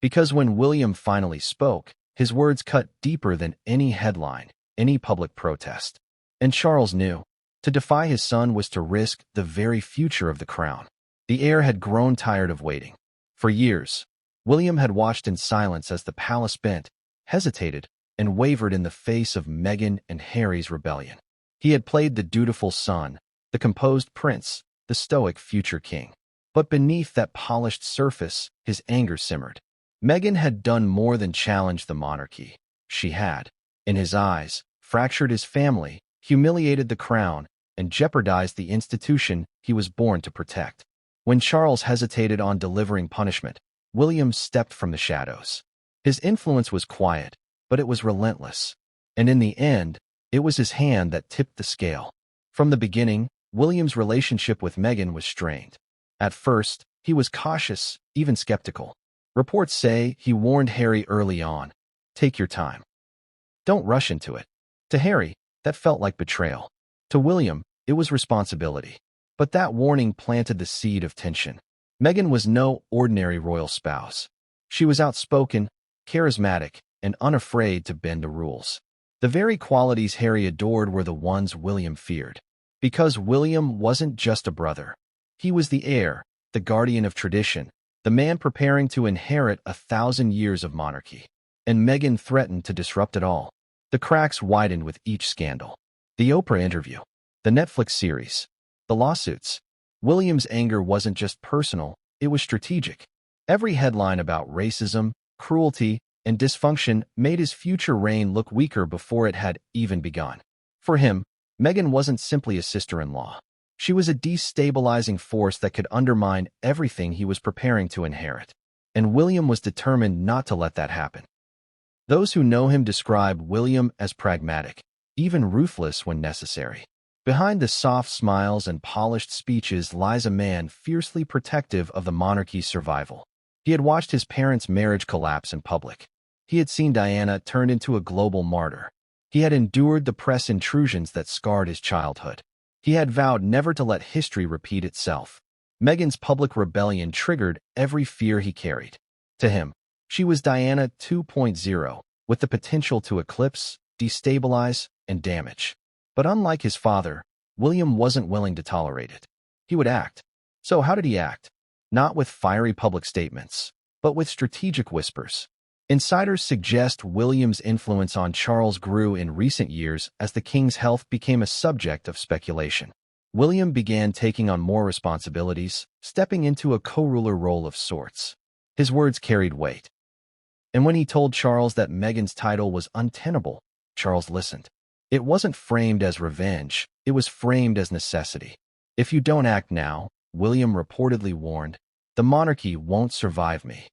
Because when William finally spoke, his words cut deeper than any headline, any public protest. And Charles knew. To defy his son was to risk the very future of the crown. The heir had grown tired of waiting. For years, William had watched in silence as the palace bent, hesitated, and wavered in the face of Meghan and Harry's rebellion. He had played the dutiful son, the composed prince, the stoic future king. But beneath that polished surface, his anger simmered. Meghan had done more than challenge the monarchy. She had, in his eyes, fractured his family, humiliated the crown, and jeopardized the institution he was born to protect. When Charles hesitated on delivering punishment, William stepped from the shadows. His influence was quiet, but it was relentless. And in the end, it was his hand that tipped the scale. From the beginning, William's relationship with Meghan was strained. At first, he was cautious, even skeptical. Reports say he warned Harry early on, "Take your time. Don't rush into it." To Harry, that felt like betrayal. To William, it was responsibility. But that warning planted the seed of tension. Meghan was no ordinary royal spouse. She was outspoken, charismatic, and unafraid to bend the rules. The very qualities Harry adored were the ones William feared. Because William wasn't just a brother. He was the heir, the guardian of tradition, the man preparing to inherit 1,000 years of monarchy. And Meghan threatened to disrupt it all. The cracks widened with each scandal. The Oprah interview, the Netflix series, the lawsuits. William's anger wasn't just personal, it was strategic. Every headline about racism, cruelty, and dysfunction made his future reign look weaker before it had even begun. For him, Meghan wasn't simply a sister-in-law. She was a destabilizing force that could undermine everything he was preparing to inherit. And William was determined not to let that happen. Those who know him describe William as pragmatic, even ruthless when necessary. Behind the soft smiles and polished speeches lies a man fiercely protective of the monarchy's survival. He had watched his parents' marriage collapse in public. He had seen Diana turned into a global martyr. He had endured the press intrusions that scarred his childhood. He had vowed never to let history repeat itself. Meghan's public rebellion triggered every fear he carried. To him, she was Diana 2.0, with the potential to eclipse, destabilize, and damage. But unlike his father, William wasn't willing to tolerate it. He would act. So how did he act? Not with fiery public statements, but with strategic whispers. Insiders suggest William's influence on Charles grew in recent years as the king's health became a subject of speculation. William began taking on more responsibilities, stepping into a co-ruler role of sorts. His words carried weight. And when he told Charles that Meghan's title was untenable, Charles listened. It wasn't framed as revenge, it was framed as necessity. If you don't act now, William reportedly warned, the monarchy won't survive me.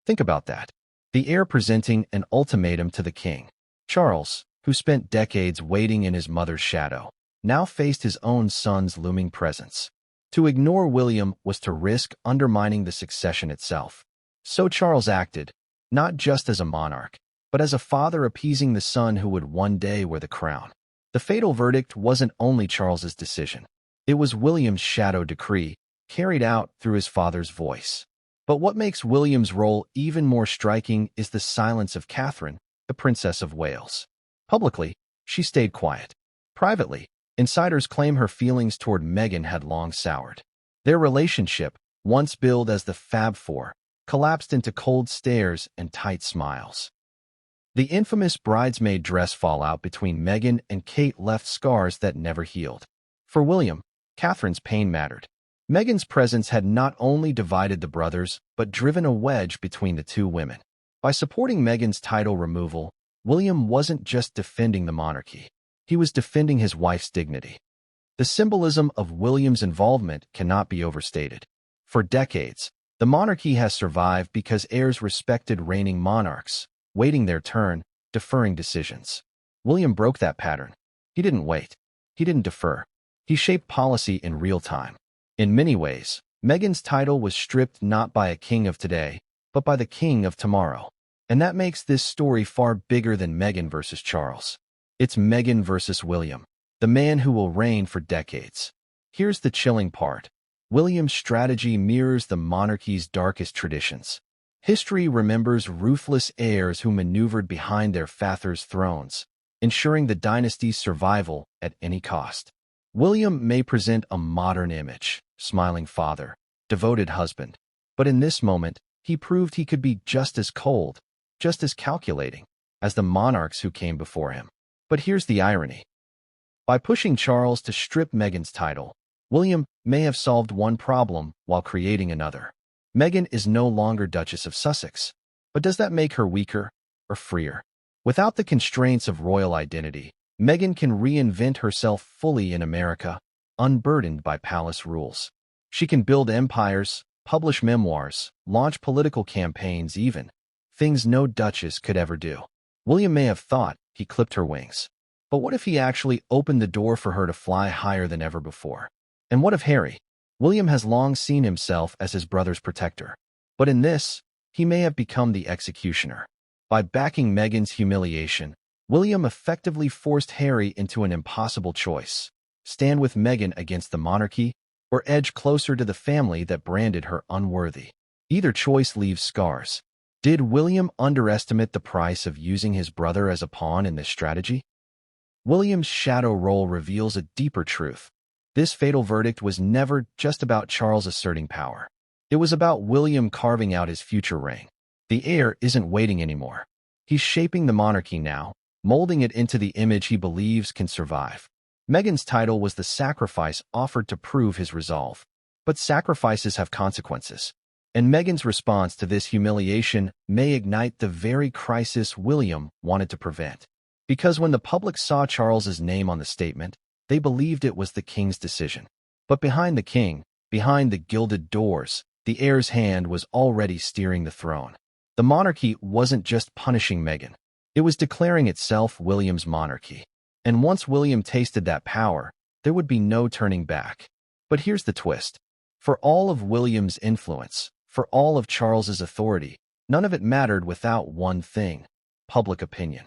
Think about that. The heir presenting an ultimatum to the king. Charles, who spent decades waiting in his mother's shadow, now faced his own son's looming presence. To ignore William was to risk undermining the succession itself. So Charles acted, not just as a monarch, but as a father appeasing the son who would one day wear the crown. The fatal verdict wasn't only Charles's decision. It was William's shadow decree, carried out through his father's voice. But what makes William's role even more striking is the silence of Catherine, the Princess of Wales. Publicly, she stayed quiet. Privately, insiders claim her feelings toward Meghan had long soured. Their relationship, once billed as the Fab Four, collapsed into cold stares and tight smiles. The infamous bridesmaid dress fallout between Meghan and Kate left scars that never healed. For William, Catherine's pain mattered. Meghan's presence had not only divided the brothers, but driven a wedge between the two women. By supporting Meghan's title removal, William wasn't just defending the monarchy. He was defending his wife's dignity. The symbolism of William's involvement cannot be overstated. For decades, the monarchy has survived because heirs respected reigning monarchs, waiting their turn, deferring decisions. William broke that pattern. He didn't wait. He didn't defer. He shaped policy in real time. In many ways, Meghan's title was stripped not by a king of today, but by the king of tomorrow. And that makes this story far bigger than Meghan versus Charles. It's Meghan versus William, the man who will reign for decades. Here's the chilling part. William's strategy mirrors the monarchy's darkest traditions. History remembers ruthless heirs who maneuvered behind their fathers' thrones, ensuring the dynasty's survival at any cost. William may present a modern image, smiling father, devoted husband, but in this moment, he proved he could be just as cold, just as calculating, as the monarchs who came before him. But here's the irony. By pushing Charles to strip Meghan's title, William may have solved one problem while creating another. Meghan is no longer Duchess of Sussex, but does that make her weaker or freer? Without the constraints of royal identity, Meghan can reinvent herself fully in America, unburdened by palace rules. She can build empires, publish memoirs, launch political campaigns even, things no duchess could ever do. William may have thought he clipped her wings. But what if he actually opened the door for her to fly higher than ever before? And what of Harry? William has long seen himself as his brother's protector. But in this, he may have become the executioner. By backing Meghan's humiliation, William effectively forced Harry into an impossible choice: stand with Meghan against the monarchy, or edge closer to the family that branded her unworthy. Either choice leaves scars. Did William underestimate the price of using his brother as a pawn in this strategy? William's shadow role reveals a deeper truth. This fatal verdict was never just about Charles asserting power. It was about William carving out his future reign. The heir isn't waiting anymore. He's shaping the monarchy now, molding it into the image he believes can survive. Meghan's title was the sacrifice offered to prove his resolve. But sacrifices have consequences. And Meghan's response to this humiliation may ignite the very crisis William wanted to prevent. Because when the public saw Charles's name on the statement, they believed it was the king's decision. But behind the king, behind the gilded doors, the heir's hand was already steering the throne. The monarchy wasn't just punishing Meghan. It was declaring itself William's monarchy. And once William tasted that power, there would be no turning back. But here's the twist. For all of William's influence, for all of Charles's authority, none of it mattered without one thing: public opinion.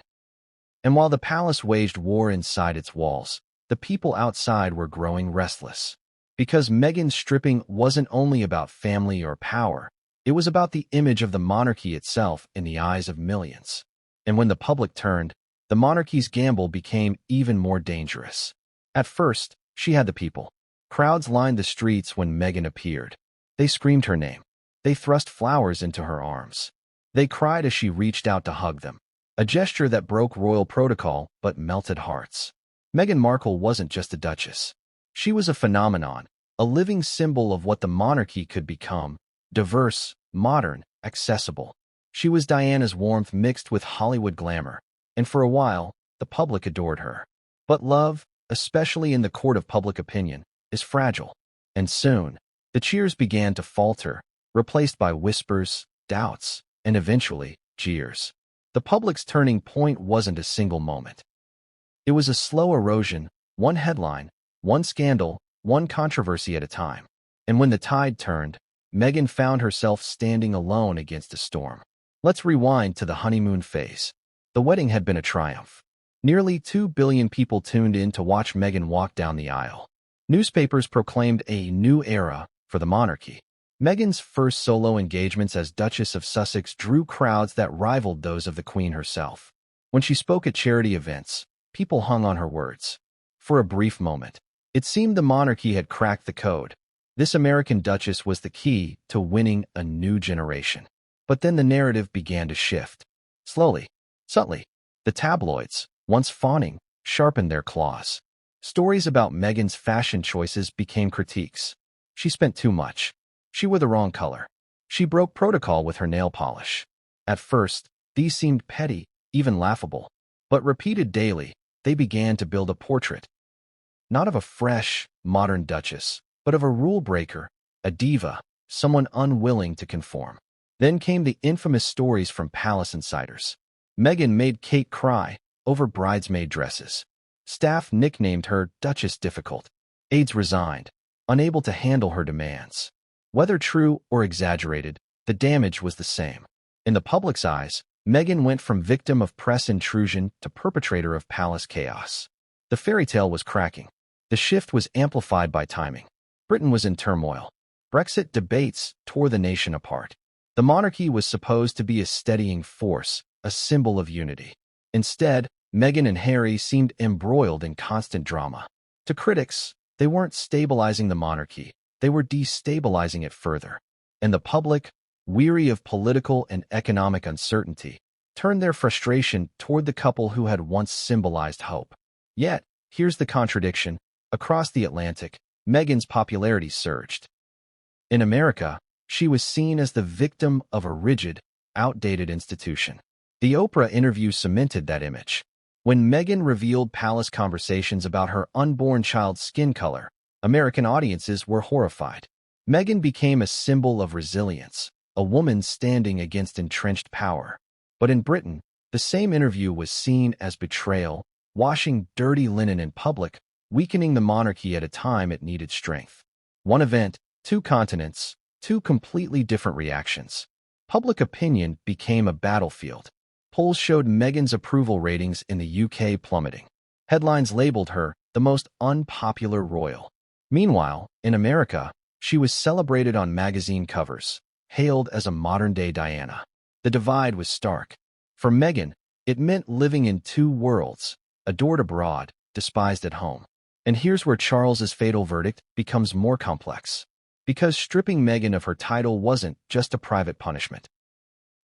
And while the palace waged war inside its walls, the people outside were growing restless. Because Meghan's stripping wasn't only about family or power, it was about the image of the monarchy itself in the eyes of millions. And when the public turned, the monarchy's gamble became even more dangerous. At first, she had the people. Crowds lined the streets when Meghan appeared. They screamed her name. They thrust flowers into her arms. They cried as she reached out to hug them, a gesture that broke royal protocol but melted hearts. Meghan Markle wasn't just a duchess. She was a phenomenon, a living symbol of what the monarchy could become: diverse, modern, accessible. She was Diana's warmth mixed with Hollywood glamour, and for a while, the public adored her. But love, especially in the court of public opinion, is fragile, and soon, the cheers began to falter, replaced by whispers, doubts, and eventually, jeers. The public's turning point wasn't a single moment. It was a slow erosion, one headline, one scandal, one controversy at a time. And when the tide turned, Meghan found herself standing alone against a storm. Let's rewind to the honeymoon phase. The wedding had been a triumph. Nearly 2 billion people tuned in to watch Meghan walk down the aisle. Newspapers proclaimed a new era for the monarchy. Meghan's first solo engagements as Duchess of Sussex drew crowds that rivaled those of the Queen herself. When she spoke at charity events, people hung on her words. For a brief moment, it seemed the monarchy had cracked the code. This American Duchess was the key to winning a new generation. But then the narrative began to shift. Slowly, subtly, the tabloids, once fawning, sharpened their claws. Stories about Meghan's fashion choices became critiques. She spent too much. She wore the wrong color. She broke protocol with her nail polish. At first, these seemed petty, even laughable. But repeated daily, they began to build a portrait. Not of a fresh, modern duchess, but of a rule breaker, a diva, someone unwilling to conform. Then came the infamous stories from palace insiders. Meghan made Kate cry over bridesmaid dresses. Staff nicknamed her Duchess Difficult. Aides resigned, unable to handle her demands. Whether true or exaggerated, the damage was the same. In the public's eyes, Meghan went from victim of press intrusion to perpetrator of palace chaos. The fairy tale was cracking. The shift was amplified by timing. Britain was in turmoil. Brexit debates tore the nation apart. The monarchy was supposed to be a steadying force, a symbol of unity. Instead, Meghan and Harry seemed embroiled in constant drama. To critics, they weren't stabilizing the monarchy, they were destabilizing it further. And the public, weary of political and economic uncertainty, turned their frustration toward the couple who had once symbolized hope. Yet, here's the contradiction. Across the Atlantic, Meghan's popularity surged. In America, she was seen as the victim of a rigid, outdated institution. The Oprah interview cemented that image. When Meghan revealed palace conversations about her unborn child's skin color, American audiences were horrified. Meghan became a symbol of resilience, a woman standing against entrenched power. But in Britain, the same interview was seen as betrayal, washing dirty linen in public, weakening the monarchy at a time it needed strength. One event, two continents, two completely different reactions. Public opinion became a battlefield. Polls showed Meghan's approval ratings in the UK plummeting. Headlines labeled her the most unpopular royal. Meanwhile, in America, she was celebrated on magazine covers, hailed as a modern-day Diana. The divide was stark. For Meghan, it meant living in two worlds, adored abroad, despised at home. And here's where Charles's fatal verdict becomes more complex. Because stripping Meghan of her title wasn't just a private punishment.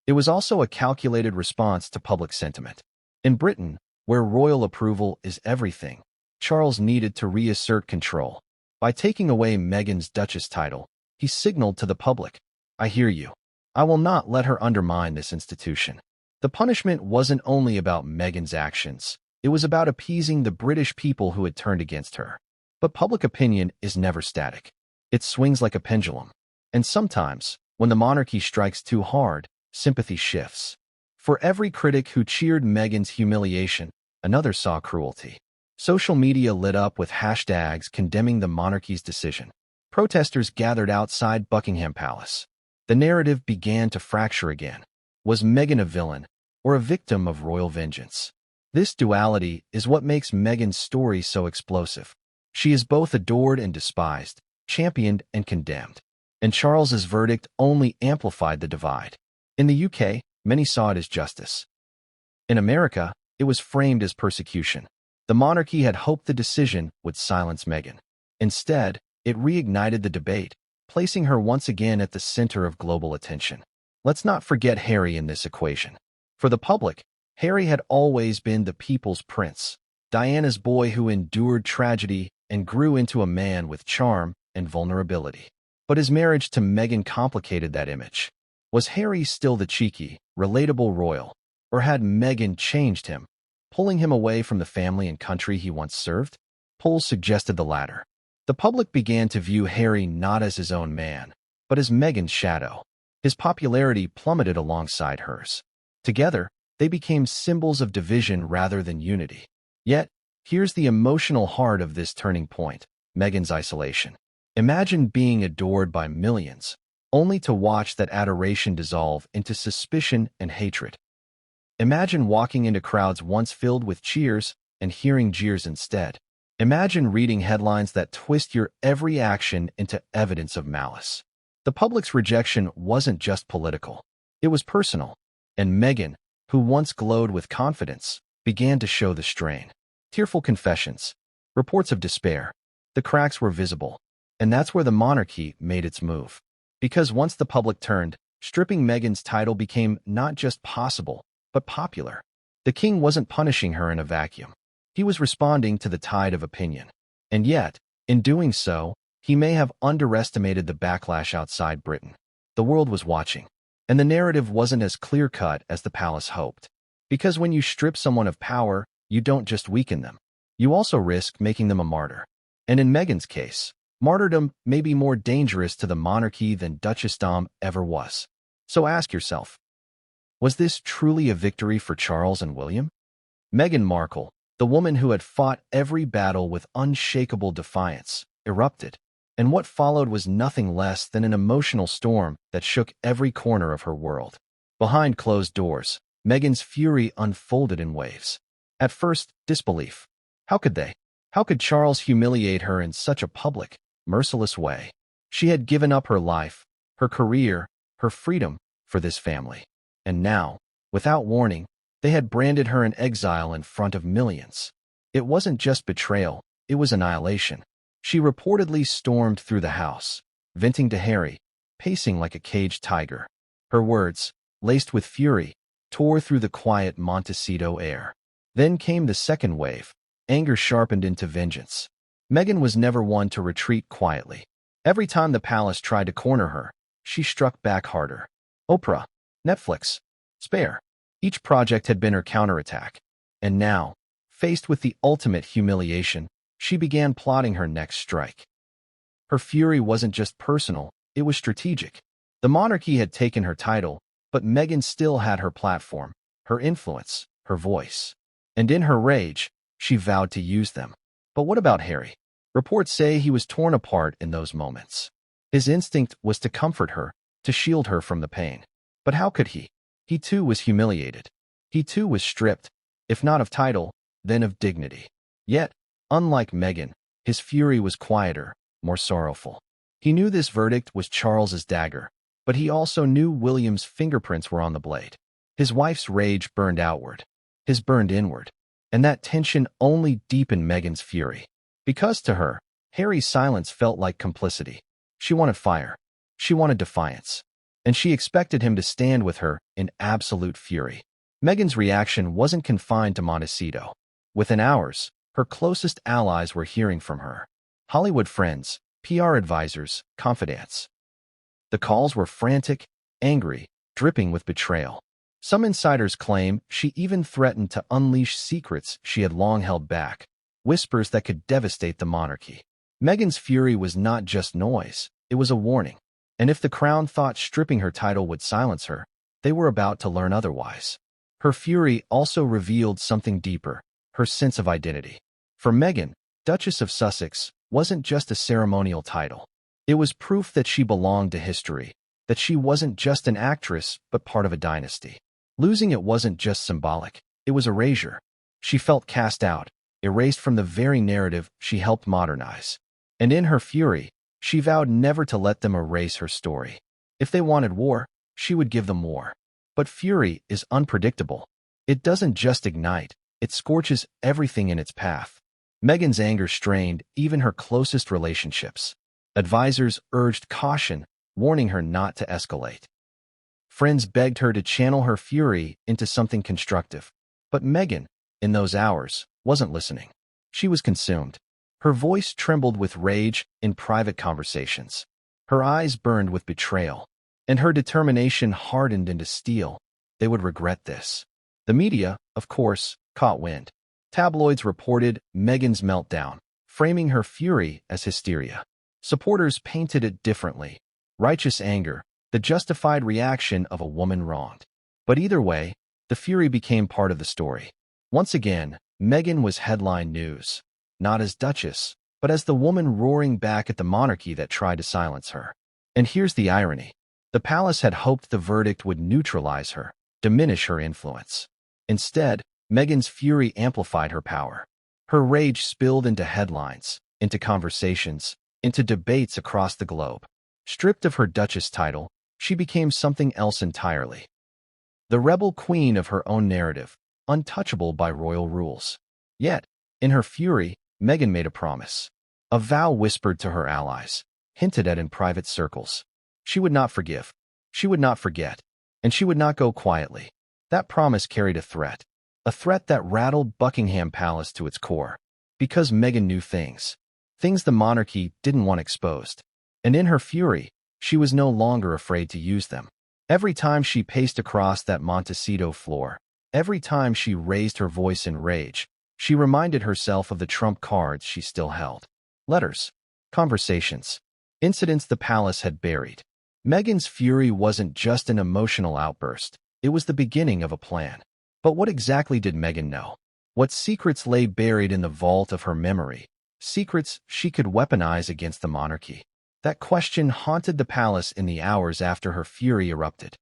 It was also a calculated response to public sentiment. In Britain, where royal approval is everything, Charles needed to reassert control. By taking away Meghan's Duchess title, he signaled to the public, "I hear you. I will not let her undermine this institution." The punishment wasn't only about Meghan's actions. It was about appeasing the British people who had turned against her. But public opinion is never static. It swings like a pendulum. And sometimes, when the monarchy strikes too hard, sympathy shifts. For every critic who cheered Meghan's humiliation, another saw cruelty. Social media lit up with hashtags condemning the monarchy's decision. Protesters gathered outside Buckingham Palace. The narrative began to fracture again. Was Meghan a villain or a victim of royal vengeance? This duality is what makes Meghan's story so explosive. She is both adored and despised, championed and condemned. And Charles's verdict only amplified the divide. In the UK, many saw it as justice. In America, it was framed as persecution. The monarchy had hoped the decision would silence Meghan. Instead, it reignited the debate, placing her once again at the center of global attention. Let's not forget Harry in this equation. For the public, Harry had always been the people's prince, Diana's boy who endured tragedy and grew into a man with charm and vulnerability. But his marriage to Meghan complicated that image. Was Harry still the cheeky, relatable royal, or had Meghan changed him, pulling him away from the family and country he once served? Polls suggested the latter. The public began to view Harry not as his own man, but as Meghan's shadow. His popularity plummeted alongside hers. Together, they became symbols of division rather than unity. Yet, here's the emotional heart of this turning point: Meghan's isolation. Imagine being adored by millions, only to watch that adoration dissolve into suspicion and hatred. Imagine walking into crowds once filled with cheers and hearing jeers instead. Imagine reading headlines that twist your every action into evidence of malice. The public's rejection wasn't just political. It was personal. And Meghan, who once glowed with confidence, began to show the strain. Tearful confessions, reports of despair. The cracks were visible. And that's where the monarchy made its move. Because once the public turned, stripping Meghan's title became not just possible, but popular. The king wasn't punishing her in a vacuum. He was responding to the tide of opinion. And yet, in doing so, he may have underestimated the backlash outside Britain. The world was watching. And the narrative wasn't as clear-cut as the palace hoped. Because when you strip someone of power, you don't just weaken them. You also risk making them a martyr. And in Meghan's case, martyrdom may be more dangerous to the monarchy than Duchessdom ever was. So ask yourself, was this truly a victory for Charles and William? Meghan Markle, the woman who had fought every battle with unshakable defiance, erupted. And what followed was nothing less than an emotional storm that shook every corner of her world. Behind closed doors, Meghan's fury unfolded in waves. At first, disbelief. How could they? How could Charles humiliate her in such a public, merciless way? She had given up her life, her career, her freedom for this family. And now, without warning, they had branded her in exile in front of millions. It wasn't just betrayal, it was annihilation. She reportedly stormed through the house, venting to Harry, pacing like a caged tiger. Her words, laced with fury, tore through the quiet Montecito air. Then came the second wave, anger sharpened into vengeance. Meghan was never one to retreat quietly. Every time the palace tried to corner her, she struck back harder. Oprah, Netflix, Spare. Each project had been her counterattack. And now, faced with the ultimate humiliation, she began plotting her next strike. Her fury wasn't just personal, it was strategic. The monarchy had taken her title, but Meghan still had her platform, her influence, her voice. And in her rage, she vowed to use them. But what about Harry? Reports say he was torn apart in those moments. His instinct was to comfort her, to shield her from the pain. But how could he? He too was humiliated. He too was stripped, if not of title, then of dignity. Yet, unlike Meghan, his fury was quieter, more sorrowful. He knew this verdict was Charles's dagger, but he also knew William's fingerprints were on the blade. His wife's rage burned outward, his burned inward, and that tension only deepened Meghan's fury. Because to her, Harry's silence felt like complicity. She wanted fire. She wanted defiance. And she expected him to stand with her in absolute fury. Meghan's reaction wasn't confined to Montecito. Within hours, her closest allies were hearing from her. Hollywood friends, PR advisors, confidants. The calls were frantic, angry, dripping with betrayal. Some insiders claim she even threatened to unleash secrets she had long held back, whispers that could devastate the monarchy. Meghan's fury was not just noise, it was a warning. And if the crown thought stripping her title would silence her, they were about to learn otherwise. Her fury also revealed something deeper, her sense of identity. For Meghan, Duchess of Sussex wasn't just a ceremonial title. It was proof that she belonged to history, that she wasn't just an actress, but part of a dynasty. Losing it wasn't just symbolic, it was erasure. She felt cast out, erased from the very narrative she helped modernize. And in her fury, she vowed never to let them erase her story. If they wanted war, she would give them war. But fury is unpredictable. It doesn't just ignite, it scorches everything in its path. Meghan's anger strained even her closest relationships. Advisors urged caution, warning her not to escalate. Friends begged her to channel her fury into something constructive. But Meghan, in those hours, wasn't listening. She was consumed. Her voice trembled with rage in private conversations. Her eyes burned with betrayal, and her determination hardened into steel. They would regret this. The media, of course, caught wind. Tabloids reported Meghan's meltdown, framing her fury as hysteria. Supporters painted it differently. Righteous anger, the justified reaction of a woman wronged. But either way, the fury became part of the story. Once again, Meghan was headline news, not as Duchess, but as the woman roaring back at the monarchy that tried to silence her. And here's the irony. The palace had hoped the verdict would neutralize her, diminish her influence. Instead, Meghan's fury amplified her power. Her rage spilled into headlines, into conversations, into debates across the globe. Stripped of her Duchess title, she became something else entirely. The rebel queen of her own narrative, untouchable by royal rules. Yet, in her fury, Meghan made a promise. A vow whispered to her allies, hinted at in private circles. She would not forgive. She would not forget. And she would not go quietly. That promise carried a threat that rattled Buckingham Palace to its core. Because Meghan knew things the monarchy didn't want exposed. And in her fury, she was no longer afraid to use them. Every time she paced across that Montecito floor, every time she raised her voice in rage, she reminded herself of the trump cards she still held. Letters, conversations, incidents the palace had buried. Meghan's fury wasn't just an emotional outburst. It was the beginning of a plan. But what exactly did Meghan know? What secrets lay buried in the vault of her memory? Secrets she could weaponize against the monarchy. That question haunted the palace in the hours after her fury erupted.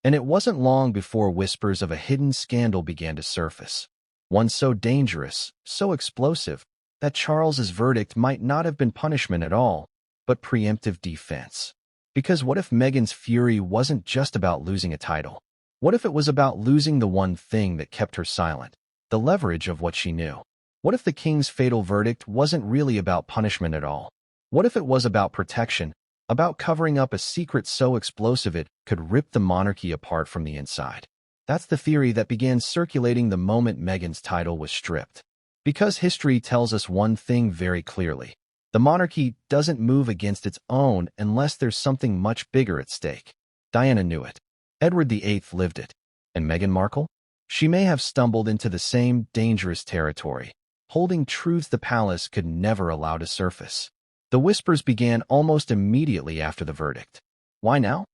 And it wasn't long before whispers of a hidden scandal began to surface. One so dangerous, so explosive, that Charles's verdict might not have been punishment at all, but preemptive defense. Because what if Meghan's fury wasn't just about losing a title? What if it was about losing the one thing that kept her silent, the leverage of what she knew? What if the king's fatal verdict wasn't really about punishment at all? What if it was about protection, about covering up a secret so explosive it could rip the monarchy apart from the inside? That's the theory that began circulating the moment Meghan's title was stripped. Because history tells us one thing very clearly. The monarchy doesn't move against its own unless there's something much bigger at stake. Diana knew it. Edward VIII lived it. And Meghan Markle? She may have stumbled into the same dangerous territory, holding truths the palace could never allow to surface. The whispers began almost immediately after the verdict. Why now?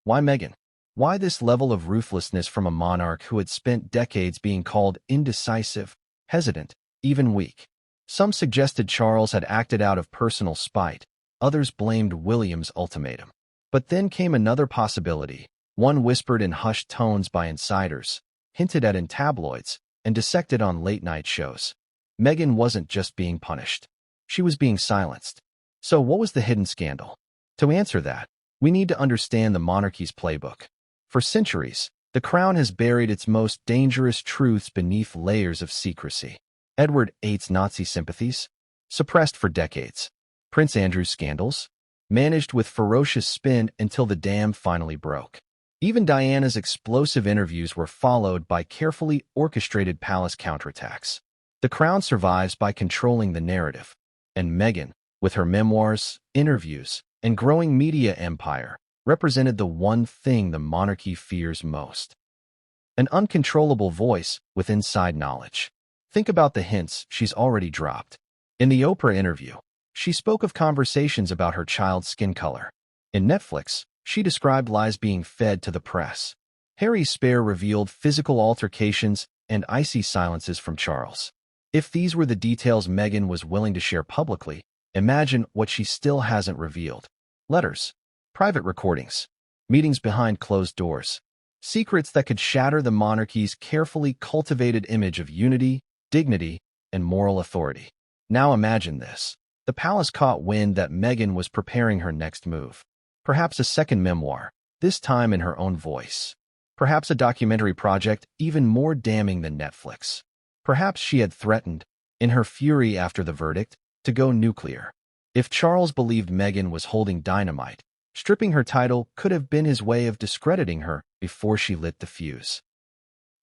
Why Meghan? Why this level of ruthlessness from a monarch who had spent decades being called indecisive, hesitant, even weak? Some suggested Charles had acted out of personal spite. Others blamed William's ultimatum. But then came another possibility, one whispered in hushed tones by insiders, hinted at in tabloids, and dissected on late-night shows. Meghan wasn't just being punished. She was being silenced. So what was the hidden scandal? To answer that, we need to understand the monarchy's playbook. For centuries, the crown has buried its most dangerous truths beneath layers of secrecy. Edward VIII's Nazi sympathies, suppressed for decades. Prince Andrew's scandals, managed with ferocious spin until the dam finally broke. Even Diana's explosive interviews were followed by carefully orchestrated palace counterattacks. The crown survives by controlling the narrative. And Meghan, with her memoirs, interviews, and growing media empire, represented the one thing the monarchy fears most. An uncontrollable voice with inside knowledge. Think about the hints she's already dropped. In the Oprah interview, she spoke of conversations about her child's skin color. In Netflix, she described lies being fed to the press. Harry's spare revealed physical altercations and icy silences from Charles. If these were the details Meghan was willing to share publicly, imagine what she still hasn't revealed. Letters, private recordings, meetings behind closed doors, secrets that could shatter the monarchy's carefully cultivated image of unity, dignity, and moral authority. Now imagine this. The palace caught wind that Meghan was preparing her next move. Perhaps a second memoir, this time in her own voice. Perhaps a documentary project even more damning than Netflix. Perhaps she had threatened, in her fury after the verdict, to go nuclear. If Charles believed Meghan was holding dynamite, stripping her title could have been his way of discrediting her before she lit the fuse.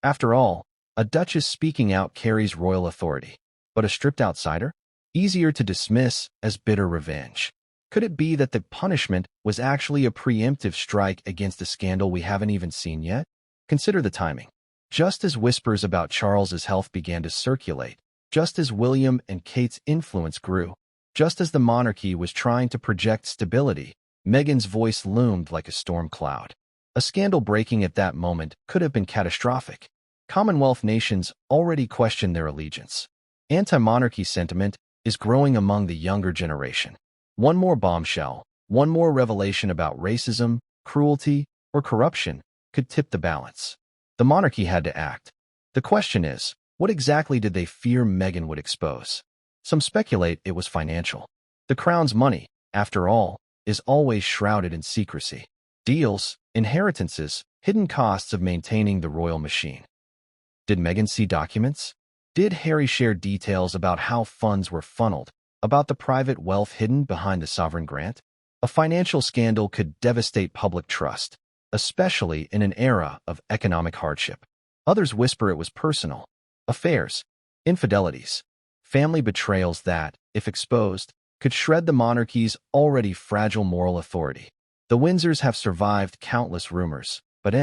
After all, a duchess speaking out carries royal authority. But a stripped outsider? easier to dismiss as bitter revenge. Could it be that the punishment was actually a preemptive strike against a scandal we haven't even seen yet? Consider the timing. Just as whispers about Charles's health began to circulate, just as William and Kate's influence grew, just as the monarchy was trying to project stability, Meghan's voice loomed like a storm cloud. A scandal breaking at that moment could have been catastrophic. Commonwealth nations already questioned their allegiance. Anti-monarchy sentiment is growing among the younger generation. One more bombshell, one more revelation about racism, cruelty, or corruption could tip the balance. The monarchy had to act. The question is, what exactly did they fear Meghan would expose? Some speculate it was financial. The crown's money, after all, is always shrouded in secrecy. Deals, inheritances, hidden costs of maintaining the royal machine. Did Meghan see documents? Did Harry share details about how funds were funneled, about the private wealth hidden behind the sovereign grant? A financial scandal could devastate public trust, especially in an era of economic hardship. Others whisper it was personal. Affairs, infidelities, family betrayals that, if exposed, could shred the monarchy's already fragile moral authority. The Windsors have survived countless rumors, but